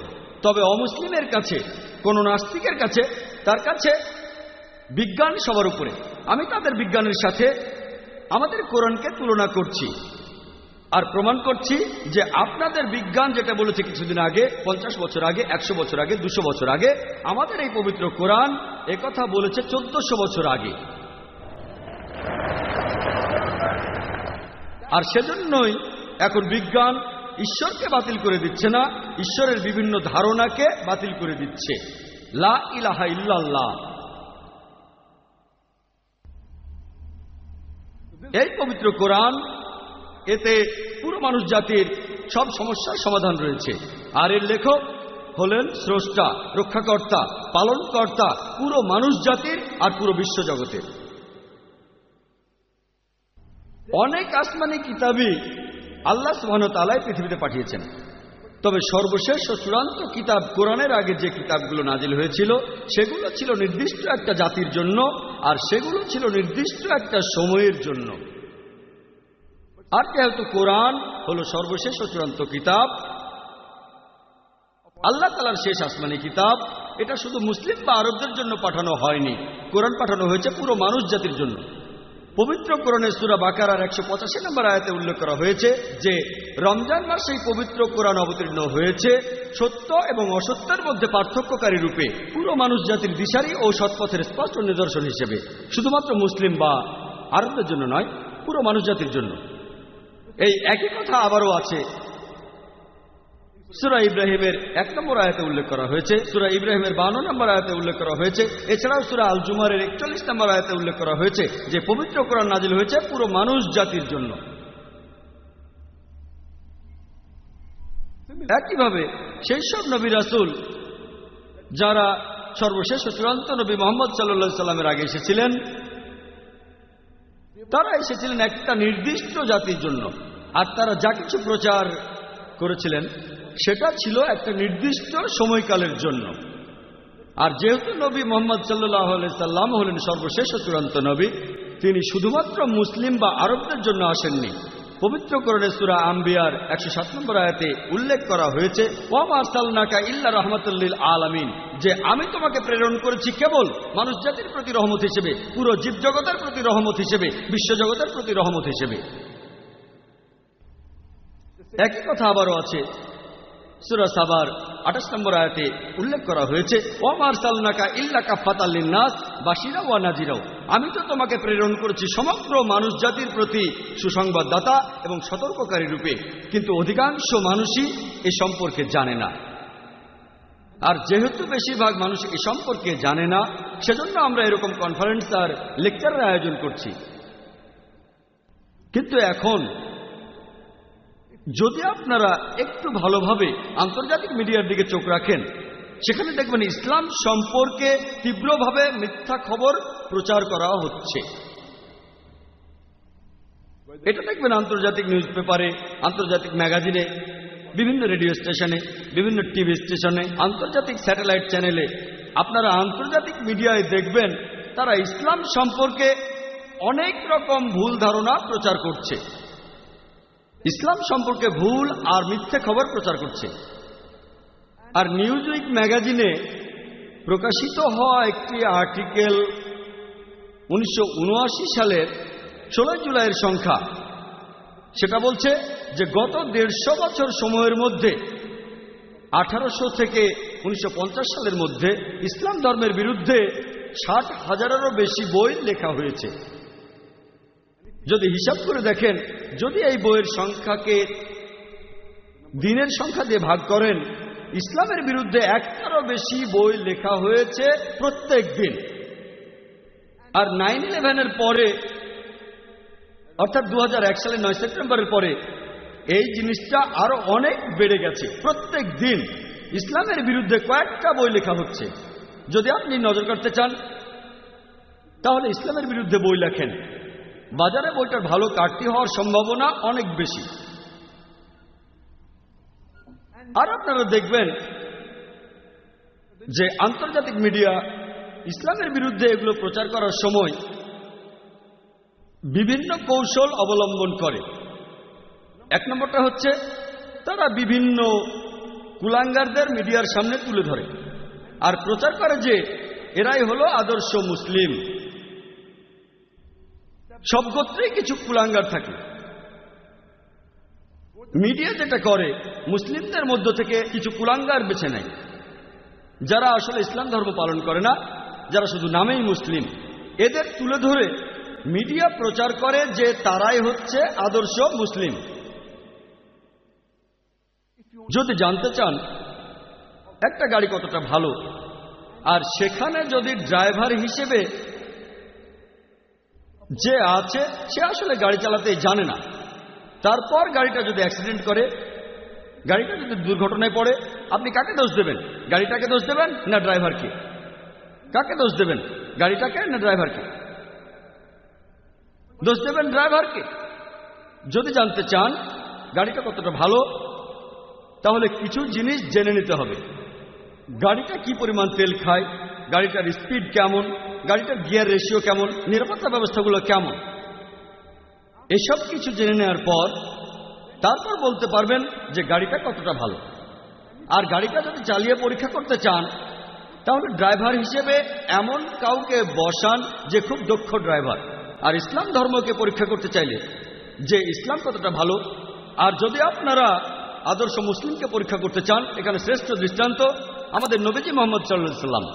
C: তবে অমুসলিমের কাছে, কোন নাস্তিকের কাছে, তার কাছে বিজ্ঞান সবার উপরে। আমি তাদের বিজ্ঞানের সাথে আমাদের কোরআনকে তুলনা করছি আর প্রমাণ করছি যে আপনাদের বিজ্ঞান যেটা বলেছে কিছুদিন আগে, 50 বছর আগে, 100 বছর আগে, 200 বছর আগে, আমাদের এই পবিত্র কোরআন একথা বলেছে 1400 বছর আগে। আর সেজন্যই এখন বিজ্ঞান ঈশ্বরকে বাতিল করে দিচ্ছে না, ঈশ্বরের বিভিন্ন ধারণাকে বাতিল করে দিচ্ছে। লা ইলাহা ইল্লাল্লাহ, এই পবিত্র কোরআন, এতে পুরো মানুষ জাতির সব সমস্যার সমাধান রয়েছে। আর এর লেখক হলেন স্রষ্টা, রক্ষাকর্তা, পালনকর্তা পুরো মানুষ জাতির আর পুরো বিশ্বজগতের। অনেক আসমানি কিতাবই আল্লাহ সুবহানাহু ওয়া তাআলা পৃথিবীতে পাঠিয়েছেন, তবে সর্বশেষ ও চূড়ান্ত কিতাব কোরআনের আগে যে কিতাবগুলো নাজিল হয়েছিল সেগুলো ছিল নির্দিষ্ট একটা জাতির জন্য, আর সেগুলো ছিল নির্দিষ্ট একটা সময়ের জন্য। আর যেহেতু কোরআন হলো সর্বশেষ ও চূড়ান্ত কিতাব, আল্লাহ তাআলার শেষ আসমানি কিতাব, এটা শুধু মুসলিম বা আরবদের জন্য পাঠানো হয়নি, কোরআন পাঠানো হয়েছে পুরো মানুষ জাতির জন্য। পবিত্র কোরআনের সূরা বাকারার 185 নম্বর আয়াতে উল্লেখ করা হয়েছে যে রমজান মাসে পবিত্র কোরআন অবতীর্ণ হয়েছে সত্য এবং অসত্যের মধ্যে পার্থক্যকারী রূপে, পুরো মানুষ জাতির দিশারি ও সৎপথের স্পষ্ট নিদর্শন হিসেবে, শুধুমাত্র মুসলিম বা আরবদের জন্য নয়, পুরো মানুষ জাতির জন্য। এই একই কথা আবারও আছে সূরা ইব্রাহিমের 1 নম্বর আয়াতে উল্লেখ করা হয়েছে, সূরা ইব্রাহিমের 52 নম্বর আয়াতে উল্লেখ করা হয়েছে, এছাড়াও সূরা আল জুমারের 41 নম্বর আয়াতে উল্লেখ করা হয়েছে যে পবিত্র কোরআন নাজিল হয়েছে পুরো মানুষ জাতির জন্য। একইভাবে সেই সব নবী রাসূল যারা সর্বশেষ ও চূড়ান্ত নবী মুহাম্মদ সাল্লাল্লাহু আলাইহি সাল্লামের আগে এসেছিলেন, তারা এসেছিলেন একটা নির্দিষ্ট জাতির জন্য, আর তারা যা কিছু প্রচার করেছিলেন সেটা ছিল একটা নির্দিষ্ট সময়কালের জন্য। আর যেহেতু নবী মুহাম্মদ সাল্লাল্লাহু আলাইহি সাল্লাম হলেন সর্বশেষ ও চূড়ান্ত নবী, তিনি শুধুমাত্র মুসলিম বা আরবদের জন্য আসেননি। পবিত্র কোরআনের সূরা আম্বিয়ার 107 নম্বর আয়াতে উল্লেখ করা হয়েছে, ওয়া মা আরসালনাকা ইল্লা রাহমাতাল লিল আলামিন, যে আমি তোমাকে প্রেরণ করেছি কেবল মানুষ জাতির প্রতি রহমত হিসেবে, পুরো জীবজগতের প্রতি রহমত হিসেবে, বিশ্বজগতের প্রতি রহমত হিসেবে। একই কথা আবারও আছে সূরা সাবার 28 নম্বর আয়াতে উল্লেখ করা হয়েছে, ওয়া মা আরসালনাকা ইল্লা কাফাতাল লিন-নাস বাশিরা ওয়া নাযিরা, আমি তো তোমাকে প্রেরণ করেছি সমগ্র মানুষ জাতির প্রতি সুসংবাদদাতা এবং সতর্ককারী রূপে, কিন্তু অধিকাংশ মানুষই এ সম্পর্কে জানে না। আর যেহেতু বেশিরভাগ মানুষ এ সম্পর্কে জানে না, সেজন্য আমরা এরকম কনফারেন্স আর লেকচারের আয়োজন করছি। কিন্তু এখন যদি আপনারা একটু ভালোভাবে আন্তর্জাতিক মিডিয়ার দিকে চোখ রাখেন, সেখানে দেখবেন ইসলাম সম্পর্কে তীব্রভাবে মিথ্যা খবর প্রচার করা হচ্ছে। এটা দেখবেন আন্তর্জাতিক নিউজ পেপারে, আন্তর্জাতিক ম্যাগাজিনে, বিভিন্ন রেডিও স্টেশনে, বিভিন্ন টিভি স্টেশনে, আন্তর্জাতিক স্যাটেলাইট চ্যানেলে। আপনারা আন্তর্জাতিক মিডিয়ায় দেখবেন তারা ইসলাম সম্পর্কে অনেক রকম ভুল ধারণা প্রচার করছে, ইসলাম সম্পর্কে ভুল আর মিথ্যে খবর প্রচার করছে। আর নিউজউইক ম্যাগাজিনে প্রকাশিত হওয়া একটি আর্টিকেল 1979 সালের 16 জুলাইয়ের সংখ্যা, সেটা বলছে যে গত 150 বছর সময়ের মধ্যে 1800 থেকে 1950 সালের মধ্যে ইসলাম ধর্মের বিরুদ্ধে 60,000-এরও বেশি বই লেখা হয়েছে। যদি হিসাব করে দেখেন, যদি এই বইয়ের সংখ্যাকে দিনের সংখ্যা দিয়ে ভাগ করেন, ইসলামের বিরুদ্ধে একটারও বেশি বই লেখা হয়েছে প্রত্যেক দিন। আর 9/11-এর পরে, অর্থাৎ 2001 সালের 9 সেপ্টেম্বরের পরে এই জিনিসটা আরো অনেক বেড়ে গেছে। প্রত্যেক দিন ইসলামের বিরুদ্ধে কয়েকটা বই লেখা হচ্ছে। যদি আপনি নজর করতে চান তাহলে ইসলামের বিরুদ্ধে বই লেখেন, বাজারে বইটার ভালো কাটতি হওয়ার সম্ভাবনা অনেক বেশি। আর আপনারা দেখবেন যে আন্তর্জাতিক মিডিয়া ইসলামের বিরুদ্ধে এগুলো প্রচার করার সময় বিভিন্ন কৌশল অবলম্বন করে। এক নম্বরটা হচ্ছে তারা বিভিন্ন কুলাঙ্গারদের মিডিয়ার সামনে তুলে ধরে আর প্রচার করে যে এরাই হলো আদর্শ মুসলিম। সব গোত্রেই কিছু কুলাঙ্গার থাকে। মিডিয়া যেটা করে, মুসলিমদের মধ্য থেকে কিছু কুলাঙ্গার বেছে নেয়, যারা আসলে ইসলাম ধর্ম পালন করে না, যারা শুধু নামেই মুসলিম। এদের তুলে ধরে মিডিয়া প্রচার করে যে তারাই হচ্ছে আদর্শ মুসলিম। যদি জানতে চান একটা গাড়ি কতটা ভালো, আর সেখানে যদি ড্রাইভার হিসেবে যে আছে সে আসলে গাড়ি চালাতে জানে না, তারপর গাড়িটা যদি অ্যাক্সিডেন্ট করে, গাড়িটা যদি দুর্ঘটনায় পড়ে, আপনি কাকে দোষ দেবেন? গাড়িটাকে দোষ দেবেন না ড্রাইভারকে? কাকে দোষ দেবেন? গাড়িটাকে না ড্রাইভারকে? দোষ দেবেন ড্রাইভারকে। যদি জানতে চান গাড়িটা কতটা ভালো, তাহলে কিছু জিনিস জেনে নিতে হবে। গাড়িটা কি পরিমাণ তেল খায়, গাড়িটার স্পিড কেমন, গাড়িটার গিয়ার রেশিও কেমন, নিরাপত্তা ব্যবস্থাগুলো কেমন, এসব কিছু জেনে নেওয়ার পর তারপর বলতে পারবেন যে গাড়িটা কতটা ভালো। আর গাড়িটা যদি চালিয়ে পরীক্ষা করতে চান তাহলে ড্রাইভার হিসেবে এমন কাউকে বসান যে খুব দক্ষ ড্রাইভার। আর ইসলাম ধর্মকে পরীক্ষা করতে চাইলে যে ইসলাম কতটা ভালো, আর যদি আপনারা আদর্শ মুসলিমকে পরীক্ষা করতে চান, এখানে শ্রেষ্ঠ দৃষ্টান্ত আমাদের নবীজি মুহাম্মদ সাল্লাল্লাহু আলাইহি সাল্লাম।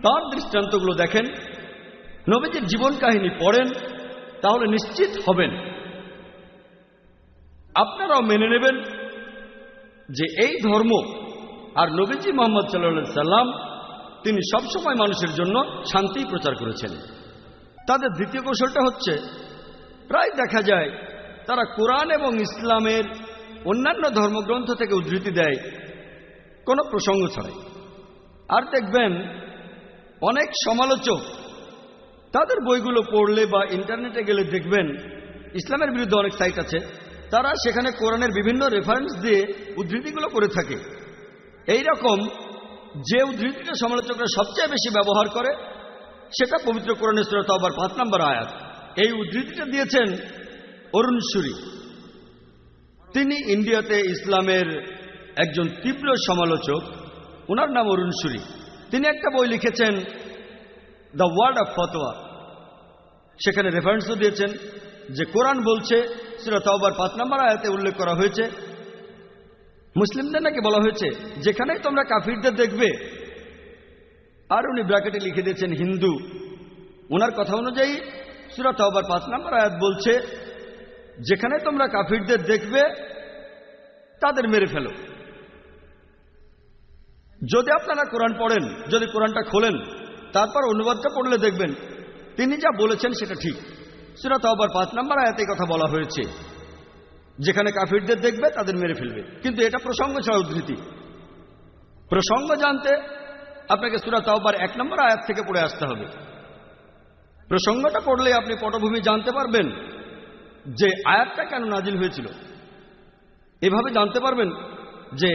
C: তার দৃষ্টান্তগুলো দেখেন, নবীজির জীবন কাহিনী পড়েন, তাহলে নিশ্চিত হবেন, আপনারাও মেনে নেবেন যে এই ধর্ম আর নবীজি মুহাম্মদ সাল্লাল্লাহু আলাইহি সাল্লাম তিনি সবসময় মানুষের জন্য শান্তি প্রচার করেছেন। তাদের দ্বিতীয় কৌশলটা হচ্ছে, প্রায় দেখা যায় তারা কোরআন এবং ইসলামের অন্যান্য ধর্মগ্রন্থ থেকে উদ্ধৃতি দেয় কোনো প্রসঙ্গ ছাড়াই। আর দেখবেন অনেক সমালোচক তাদের বইগুলো পড়লে বা ইন্টারনেটে গেলে দেখবেন ইসলামের বিরুদ্ধে অনেক সাইট আছে, তারা সেখানে কোরআনের বিভিন্ন রেফারেন্স দিয়ে উদ্ধৃতিগুলো করে থাকে। এই রকম যে উদ্ধৃতিটা সমালোচকরা সবচেয়ে বেশি ব্যবহার করে সেটা পবিত্র কোরআনের সূরা তাওবার 5 নম্বর আয়াত। এই উদ্ধৃতিটা দিয়েছেন অরুণ সুরি। তিনি ইন্ডিয়াতে ইসলামের একজন তীব্র সমালোচক, ওনার নাম অরুণ সুরি। তিনি একটা বই লিখেছেন দ্য ওয়ার্ড অফ ফতোয়া, সেখানে রেফারেন্সও দিয়েছেন যে কোরআন বলছে, সূরা তাওবার 5 নম্বর আয়াতে উল্লেখ করা হয়েছে, মুসলিমদের নাকি বলা হয়েছে যেখানেই তোমরা কাফিরদের দেখবে, আর উনি ব্র্যাকেটে লিখে দিয়েছেন হিন্দু। ওনার কথা অনুযায়ী সূরা তাওবার 5 নম্বর আয়াত বলছে যেখানে তোমরা কাফিরদের দেখবে তাদের মেরে ফেলো। যদি আপনারা কোরআন পড়েন, যদি কোরআনটা খোলেন, তারপর অনুবাদটা পড়লে দেখবেন তিনি যা বলেছেন সেটা ঠিক। সূরা তাওবার 5 নম্বর আয়াতে কথা বলা হয়েছে যেখানে কাফিরদের দেখবে তাদের মেরে ফেলবে, কিন্তু এটা প্রসঙ্গ ছাড়া উদ্ধৃতি। প্রসঙ্গ জানতে আপনাকে সূরা তাওবার 1 নম্বর আয়াত থেকে পড়ে আসতে হবে। প্রসঙ্গটা পড়লে আপনি পটভূমি জানতে পারবেন যে আয়াতটা কেন নাজিল হয়েছিল। এভাবে জানতে পারবেন যে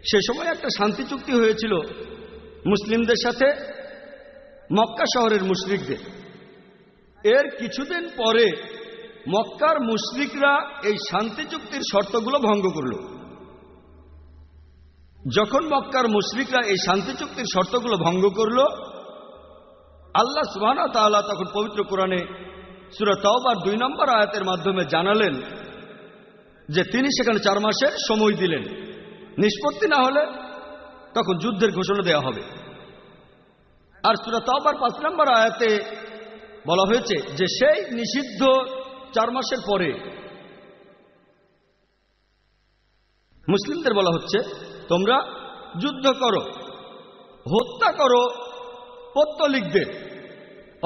C: সে সময় একটা শান্তি চুক্তি হয়েছিল মুসলিমদের সাথে মক্কা শহরের মুশরিকদের। এর কিছুদিন পরে মক্কার মুশরিকরা এই শান্তি চুক্তির শর্তগুলো ভঙ্গ করল। যখন মক্কার মুশরিকরা এই শান্তি চুক্তির শর্তগুলো ভঙ্গ করল, আল্লাহ সুবহানাহু ওয়া তাআলা তখন পবিত্র কোরআনে সূরা তাওবার 2 নম্বর আয়াতের মাধ্যমে জানালেন যে তিনি সেখানে 4 মাসের সময় দিলেন, নিষ্পত্তি না হলে তখন যুদ্ধের ঘোষণা দেওয়া হবে। আর সূরা তাওবার 5 নম্বর আয়াতে বলা হয়েছে যে সেই নিষিদ্ধ 4 মাসের পরে মুসলিমদের বলা হচ্ছে তোমরা যুদ্ধ করো, হত্যা করো পত্তলিকদের,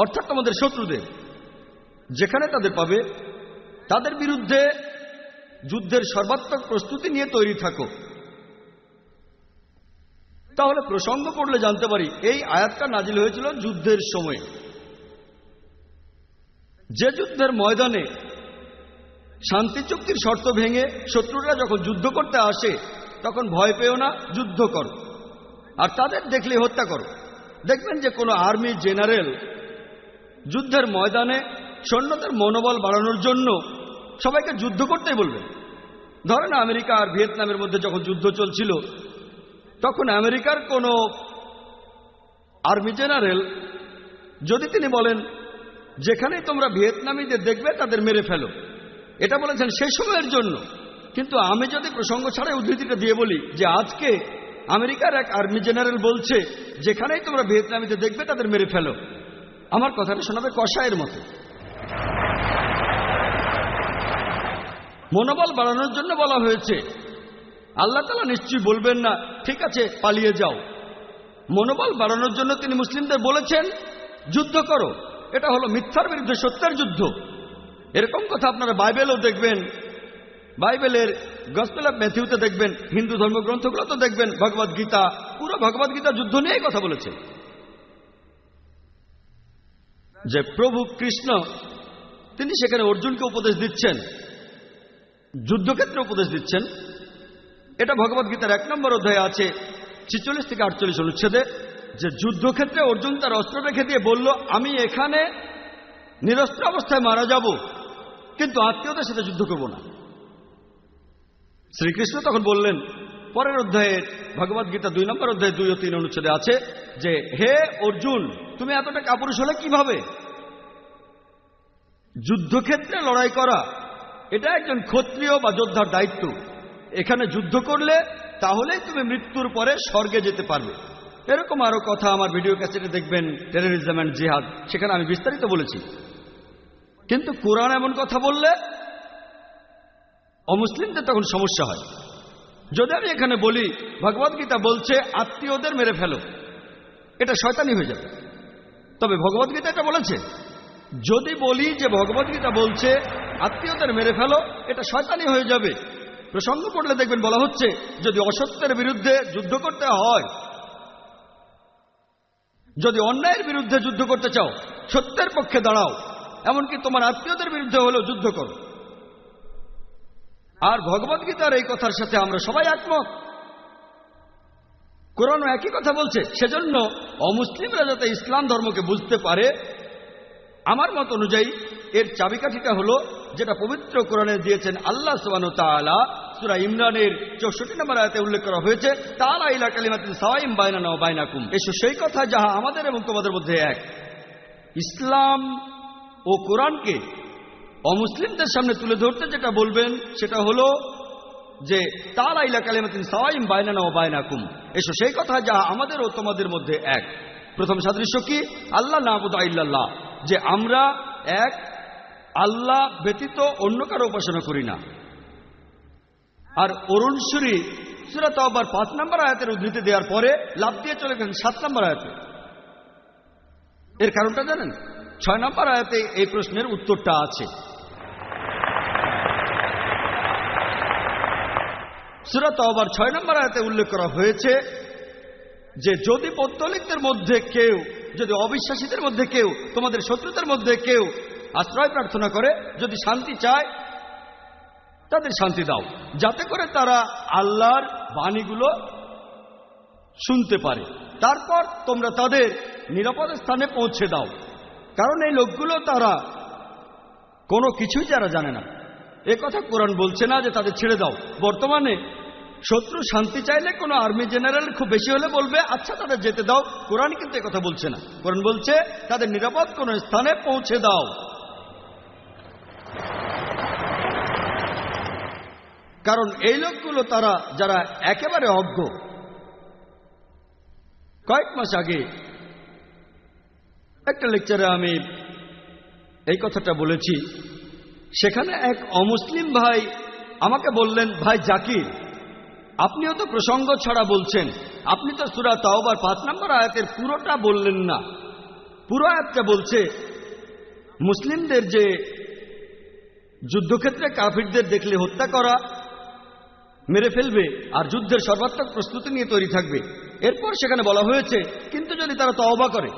C: অর্থাৎ তোমাদের শত্রুদের, যেখানে তাদের পাবে তাদের বিরুদ্ধে যুদ্ধের সর্বাত্মক প্রস্তুতি নিয়ে তৈরি থাকো। তাহলে প্রসঙ্গ পড়লে জানতে পারি এই আয়াতটা নাজিল হয়েছিল যুদ্ধের সময়। যে যুদ্ধের ময়দানে শান্তি চুক্তির শর্ত ভেঙে শত্রুরা যখন যুদ্ধ করতে আসে তখন ভয় পেও না, যুদ্ধ করো, আর তাদের দেখলে হত্যা করো। দেখবেন যে কোনো আর্মি জেনারেল যুদ্ধের ময়দানে সৈন্যদের মনোবল বাড়ানোর জন্য সবাইকে যুদ্ধ করতেই বলবেন। ধরেন আমেরিকা আর ভিয়েতনামের মধ্যে যখন যুদ্ধ চলছিল তখন আমেরিকার কোনো আর্মি জেনারেল যদি তিনি বলেন যেখানেই তোমরা ভিয়েতনামীদের দেখবে তাদের মেরে ফেলো, এটা বলেছেন সেই সময়ের জন্য। কিন্তু আমি যদি প্রসঙ্গ ছাড়াই উদ্ধৃতিটা দিয়ে বলি যে আজকে আমেরিকার এক আর্মি জেনারেল বলছে যেখানেই তোমরা ভিয়েতনামীদের দেখবে তাদের মেরে ফেলো, আমার কথাটা শোনাবে কষায়ের মতো। মনোবল বাড়ানোর জন্য বলা হয়েছে। আল্লাহ তাআলা নিশ্চয়ই বলবেন না ঠিক আছে পালিয়ে যাও। মনোবল বাড়ানোর জন্য তিনি মুসলিমদের বলেছেন যুদ্ধ করো। এটা হলো মিথ্যার বিরুদ্ধে সত্যের যুদ্ধ। এরকম কথা আপনারা বাইবেলও দেখবেন, বাইবেলের গসপেল অফ ম্যাথিউতে দেখবেন, হিন্দু ধর্মগ্রন্থগুলো তো দেখবেন, ভগবদ গীতা, পুরো ভগবদ গীতা যুদ্ধ নিয়েই কথা বলেছে। যে প্রভু কৃষ্ণ তিনি সেখানে অর্জুনকে উপদেশ দিচ্ছেন, যুদ্ধক্ষেত্রে উপদেশ দিচ্ছেন। এটা ভগবদ গীতার 1 নম্বর অধ্যায়ে আছে 46 থেকে 48 অনুচ্ছেদে, যে যুদ্ধক্ষেত্রে অর্জুন তার অস্ত্র রেখে দিয়ে বলল আমি এখানে নিরস্ত্র অবস্থায় মারা যাব, কিন্তু আত্মীয়দের সাথে যুদ্ধ করব না। শ্রীকৃষ্ণ তখন বললেন, পরের অধ্যায়ে ভগবদ গীতা 2 নম্বর অধ্যায়ে 2 ও 3 অনুচ্ছেদে আছে যে হে অর্জুন তুমি এতটা কাপুরুষ হলে কিভাবে? যুদ্ধক্ষেত্রে লড়াই করা এটা একজন ক্ষত্রিয় বা যোদ্ধার দায়িত্ব। এখানে যুদ্ধ করলে তাহলেই তুমি মৃত্যুর পরে স্বর্গে যেতে পারবে। এরকম আরো কথা আমার ভিডিও ক্যাসেটে দেখবেন, টেররিজম অ্যান্ড জিহাদ, সেখানে আমি বিস্তারিত বলেছি। কিন্তু কোরআন এমন কথা বললে অমুসলিমদের তখন সমস্যা হয়। যদি আমি এখানে বলি ভগবদ গীতা বলছে আত্মীয়দের মেরে ফেলো, এটা শয়তানি হয়ে যাবে। তবে ভগবদ গীতা এটা বলেছে। যদি বলি যে ভগবদ গীতা বলছে আত্মীয়দের মেরে ফেলো, এটা শয়তানি হয়ে যাবে। প্রসঙ্গ পড়লে দেখবেন বলা হচ্ছে যদি অসত্যের বিরুদ্ধে যুদ্ধ করতে হয়, যদি অন্যায়ের বিরুদ্ধে যুদ্ধ করতে চাও সত্যের পক্ষে দাঁড়াও, এমনকি তোমার আত্মীয়দের বিরুদ্ধে হলেও যুদ্ধ করো। আর ভগবদ গীতার এই কথার সাথে আমরা সবাই একমত। কোরআনও একই কথা বলছে। সেজন্য অমুসলিমরা যাতে ইসলাম ধর্মকে বুঝতে পারে, আমার মত অনুযায়ী এর চাবিকাঠিটা হলো যেটা পবিত্র কোরআনে দিয়েছেন আল্লাহ সুবহানাহু ওয়া তাআলা। সূরা ইমরানের 64 নম্বর আয়াতে উল্লেখ করা হয়েছে তাআলা ইলা কালিমাতিন সাওয়াইম বাইনানা ওয়া বাইনাকুম, এসো সেই কথা যাহা আমাদের এবং তোমাদের মধ্যে এক। ইসলাম ও কোরআনকে অমুসলিমদের সামনে তুলে ধরতে যেটা বলবেন সেটা হলো যে তাআলা ইলা কালিমাতিন সাওয়াইম বাইনানা ওয়া বাইনাকুম, এসো সেই কথা যাহা আমাদের ও তোমাদের মধ্যে এক। প্রথম সাদৃশ্য কি? আল্লাহ না'বুদু ইল্লাল্লাহ, যে আমরা এক, আল্লাহ ব্যতীত অন্য কারো উপাসনা করি না। আর অরুণ সূরা তাওবার 5 নম্বর আয়াতের উদ্ধৃতি দেওয়ার পরে লাভ দিয়ে চলে গেলেন 7 নম্বর আয়াতে। এর কারণটা জানেন? 6 নম্বর আয়াতে এই প্রশ্নের উত্তরটা আছে। সূরা তাওবার 6 নম্বর আয়াতে উল্লেখ করা হয়েছে যে যদি পৌত্তলিকদের মধ্যে কেউ, যদি অবিশ্বাসীদের মধ্যে কেউ, তোমাদের শত্রুদের মধ্যে কেউ আশ্রয় প্রার্থনা করে, যদি শান্তি চায় তাদের শান্তি দাও, যাতে করে তারা আল্লাহর বাণীগুলো শুনতে পারে। তারপর তোমরা তাদের নিরাপদ স্থানে পৌঁছে দাও। কারণ এই লোকগুলো তারা কোনো কিছুই যারা জানে না। এ কথা কোরআন বলছে না যে তাদের ছেড়ে দাও। বর্তমানে শত্রু শান্তি চাইলে কোনো আর্মি জেনারেল খুব বেশি হলে বলবে আচ্ছা তাদের যেতে দাও। কোরআন কিন্তু এ কথা বলছে না। কোরআন বলছে তাদের নিরাপদ কোনো স্থানে পৌঁছে দাও। কারণ এই লোকগুলো তারা যারা একেবারে অজ্ঞ। কয়েক মাস আগে একটা লেকচারে আমি এই কথাটা বলেছি। সেখানে এক অমুসলিম ভাই আমাকে বললেন, ভাই জাকির, আপনিও তো প্রসঙ্গ ছাড়া বলছেন, আপনি তো সূরা তাওবার 5 নম্বর আয়াতের পুরোটা বললেন না। পুরো আয়াতটা বলছে মুসলিমদের যে যুদ্ধক্ষেত্রে কাফিরদের দেখলে হত্যা করা, মেরে ফেলবে আর যুদ্ধের সর্বাত্মক প্রস্তুতি নিয়ে তৈরি থাকবে। এরপর সেখানে বলা হয়েছে কিন্তু যদি তারা তওবা করে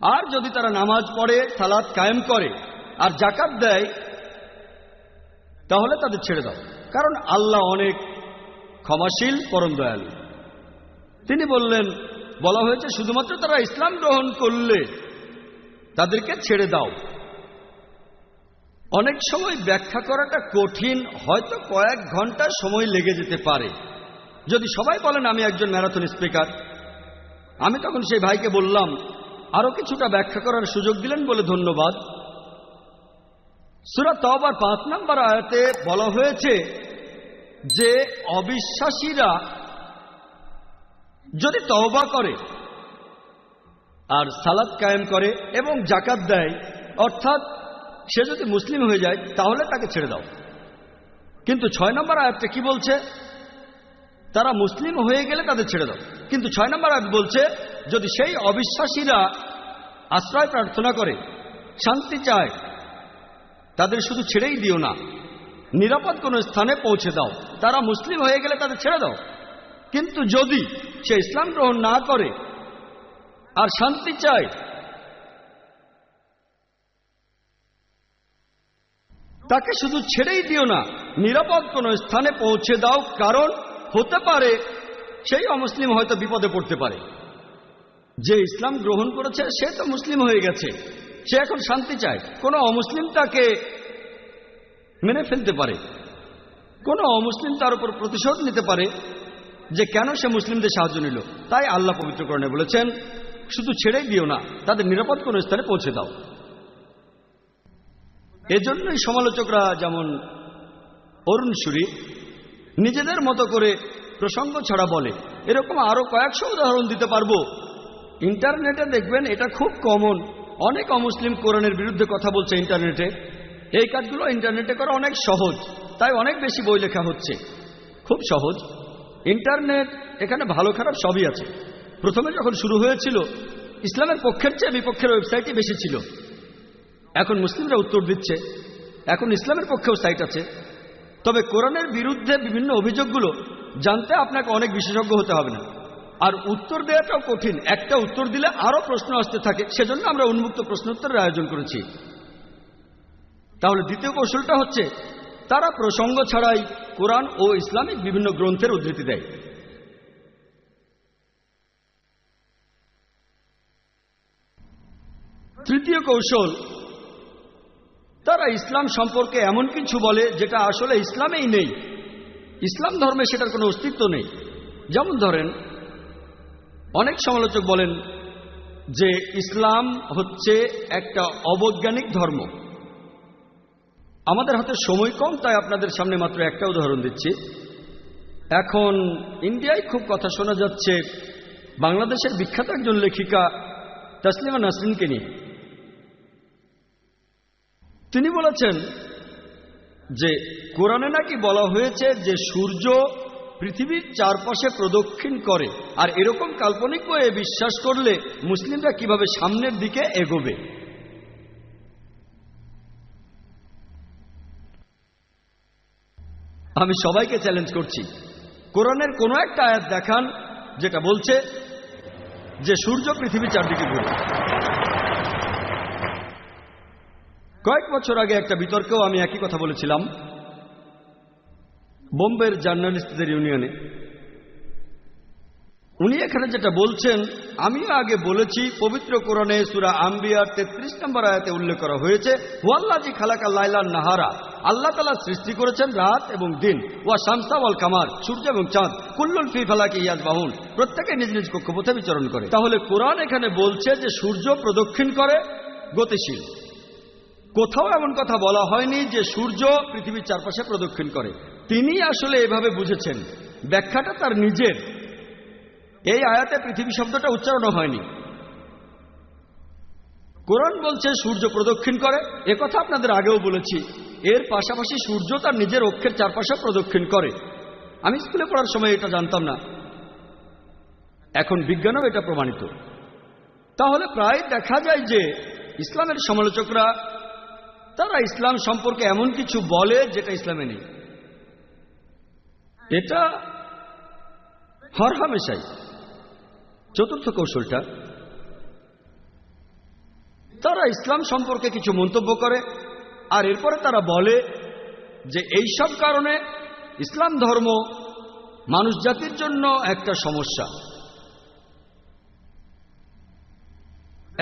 C: আর যদি তারা নামাজ পড়ে, সালাত কায়েম করে আর যাকাত দেয়, তাহলে তাদের ছেড়ে দাও, কারণ আল্লাহ অনেক ক্ষমাশীল, পরম দয়ালু। তিনি বললেন, বলা হয়েছে শুধুমাত্র তারা ইসলাম গ্রহণ করলে তাদেরকে ছেড়ে দাও। অনেক সময় ব্যাখ্যা করাটা কঠিন, হয়তো কয়েক ঘন্টা সময় লেগে যেতে পারে। যদি সবাই বলেন আমি একজন ম্যারাথন স্পিকার, আমি তখন সেই ভাইকে বললাম, আরো কিছুটা ব্যাখ্যা করার সুযোগ দিলেন বলে ধন্যবাদ। সূরা তাওবার 5 নম্বর আয়াতে বলা হয়েছে যে অবিশ্বাসীরা যদি তওবা করে আর সালাত কায়েম করে এবং যাকাত দেয়, অর্থাৎ সে যদি মুসলিম হয়ে যায় তাহলে তাকে ছেড়ে দাও। কিন্তু 6 নম্বর আয়াতটা কি বলছে? তারা মুসলিম হয়ে গেলে তাদের ছেড়ে দাও। কিন্তু 6 নম্বর আয়াত বলছে যদি সেই অবিশ্বাসীরা আশ্রয় প্রার্থনা করে, শান্তি চায়, তাদের শুধু ছেড়েই দিও না, নিরাপদ কোনো স্থানে পৌঁছে দাও। তারা মুসলিম হয়ে গেলে তাদের ছেড়ে দাও। কিন্তু যদি সে ইসলাম গ্রহণ না করে আর শান্তি চায়, তাকে শুধু ছেড়েই দিও না, নিরাপদ কোনো স্থানে পৌঁছে দাও, কারণ হতে পারে সেই অমুসলিম হয়তো বিপদে পড়তে পারে। যে ইসলাম গ্রহণ করেছে সে তো মুসলিম হয়ে গেছে, সে এখন শান্তি চায়। কোনো অমুসলিম তাকে মেনে ফেলতে পারে, কোনো অমুসলিম তার উপর প্রতিশোধ নিতে পারে যে কেন সে মুসলিমদের সাহায্য নিল। তাই আল্লাহ পবিত্রকরণে বলেছেন শুধু ছেড়েই দিও না, তাদের নিরাপদ কোনো স্থানে পৌঁছে দাও। এজন্যই সমালোচকরা যেমন অরুণ সুরি নিজেদের মতো করে প্রসঙ্গ ছাড়া বলে। এরকম আরো কয়েকশো উদাহরণ দিতে পারবো। ইন্টারনেটে দেখবেন এটা খুব কমন। অনেক অমুসলিম কোরআনের বিরুদ্ধে কথা বলছে ইন্টারনেটে। এই কাজগুলো ইন্টারনেটে করা অনেক সহজ, তাই অনেক বেশি বই লেখা হচ্ছে। খুব সহজ ইন্টারনেট, এখানে ভালো খারাপ সবই আছে। প্রথমে যখন শুরু হয়েছিল ইসলামের পক্ষের চেয়ে বিপক্ষের ওয়েবসাইটই বেশি ছিল। এখন মুসলিমরা উত্তর দিচ্ছে, এখন ইসলামের পক্ষেও সাইট আছে। তবে কোরআনের বিরুদ্ধে বিভিন্ন অভিযোগগুলো জানতে আপনাকে অনেক বিশেষজ্ঞ হতে হবে না, আর উত্তর দেওয়াটাও কঠিন। একটা উত্তর দিলে আরো প্রশ্ন আসতে থাকে, সেজন্য আমরা উন্মুক্ত প্রশ্নোত্তরের আয়োজন করেছি। তাহলে দ্বিতীয় কৌশলটা হচ্ছে তারা প্রসঙ্গ ছাড়াই কোরআন ও ইসলামিক বিভিন্ন গ্রন্থের উদ্ধৃতি দেয়। তৃতীয় কৌশল, তারা ইসলাম সম্পর্কে এমন কিছু বলে যেটা আসলে ইসলামেই নেই, ইসলাম ধর্মে সেটার কোনো অস্তিত্ব নেই। যেমন ধরেন, অনেক সমালোচক বলেন যে ইসলাম হচ্ছে একটা অবৈজ্ঞানিক ধর্ম। আমাদের হাতে সময় কম, তাই আপনাদের সামনে মাত্র একটা উদাহরণ দিচ্ছি। এখন ইন্ডিয়ায় খুব কথা শোনা যাচ্ছে বাংলাদেশের বিখ্যাত একজন লেখিকা তাসলিমা নাসরিনকে নিয়ে। তিনি বলেছেন যে কোরআনে নাকি বলা হয়েছে যে সূর্য পৃথিবীর চারপাশে প্রদক্ষিণ করে, আর এরকম কাল্পনিক বইয়ে বিশ্বাস করলে মুসলিমরা কিভাবে সামনের দিকে এগোবে। আমি সবাইকে চ্যালেঞ্জ করছি, কোরআনের কোনো একটা আয়াত দেখান যেটা বলছে যে সূর্য পৃথিবীর চারদিকে ঘুরে। কয়েক বছর আগে একটা বিতর্কেও আমি একই কথা বলেছিলাম বোম্বের জার্নালিস্টদের ইউনিয়নে। উনি এখানে যেটা বলছেন আমিও আগে বলেছি। পবিত্র কোরআনে সূরা আম্বিয়ার 33 নম্বর আয়াতে উল্লেখ করা হয়েছে, ওয়াল্লাযী খালাকা লাইলা নাহারা, আল্লাহ তাআলা সৃষ্টি করেছেন রাত এবং দিন, ওয়া শামসা ওয়াল কামার, সূর্য এবং চাঁদ, কুল্লুন ফি ফালাকি ইয়াসবাহুন, প্রত্যেকে নিজ নিজ কক্ষপথে বিচরণ করে। তাহলে কোরআন এখানে বলছে যে সূর্য প্রদক্ষিণ করে, গতিশীল। কোথাও এমন কথা বলা হয়নি যে সূর্য পৃথিবীর চারপাশে প্রদক্ষিণ করে। তিনি আসলে এভাবে বুঝেছেন, ব্যাখ্যাটা তার নিজের। এই আয়াতে পৃথিবী শব্দটা উচ্চারণ হয়নি। কোরআন বলছে সূর্য প্রদক্ষিণ করে, একথা আপনাদের আগেও বলেছি। এর পাশাপাশি সূর্য তার নিজের অক্ষের চারপাশে প্রদক্ষিণ করে। আমি স্কুলে পড়ার সময় এটা জানতাম না, এখন বিজ্ঞানও এটা প্রমাণিত। তাহলে প্রায় দেখা যায় যে ইসলামের সমালোচকরা তারা ইসলাম সম্পর্কে এমন কিছু বলে যেটা ইসলামে নেই। এটা হরহামেশাই। চতুর্থ কৌশলটা, তারা ইসলাম সম্পর্কে কিছু মন্তব্য করে আর এরপরে তারা বলে যে এই সব কারণে ইসলাম ধর্ম মানুষ জাতির জন্য একটা সমস্যা।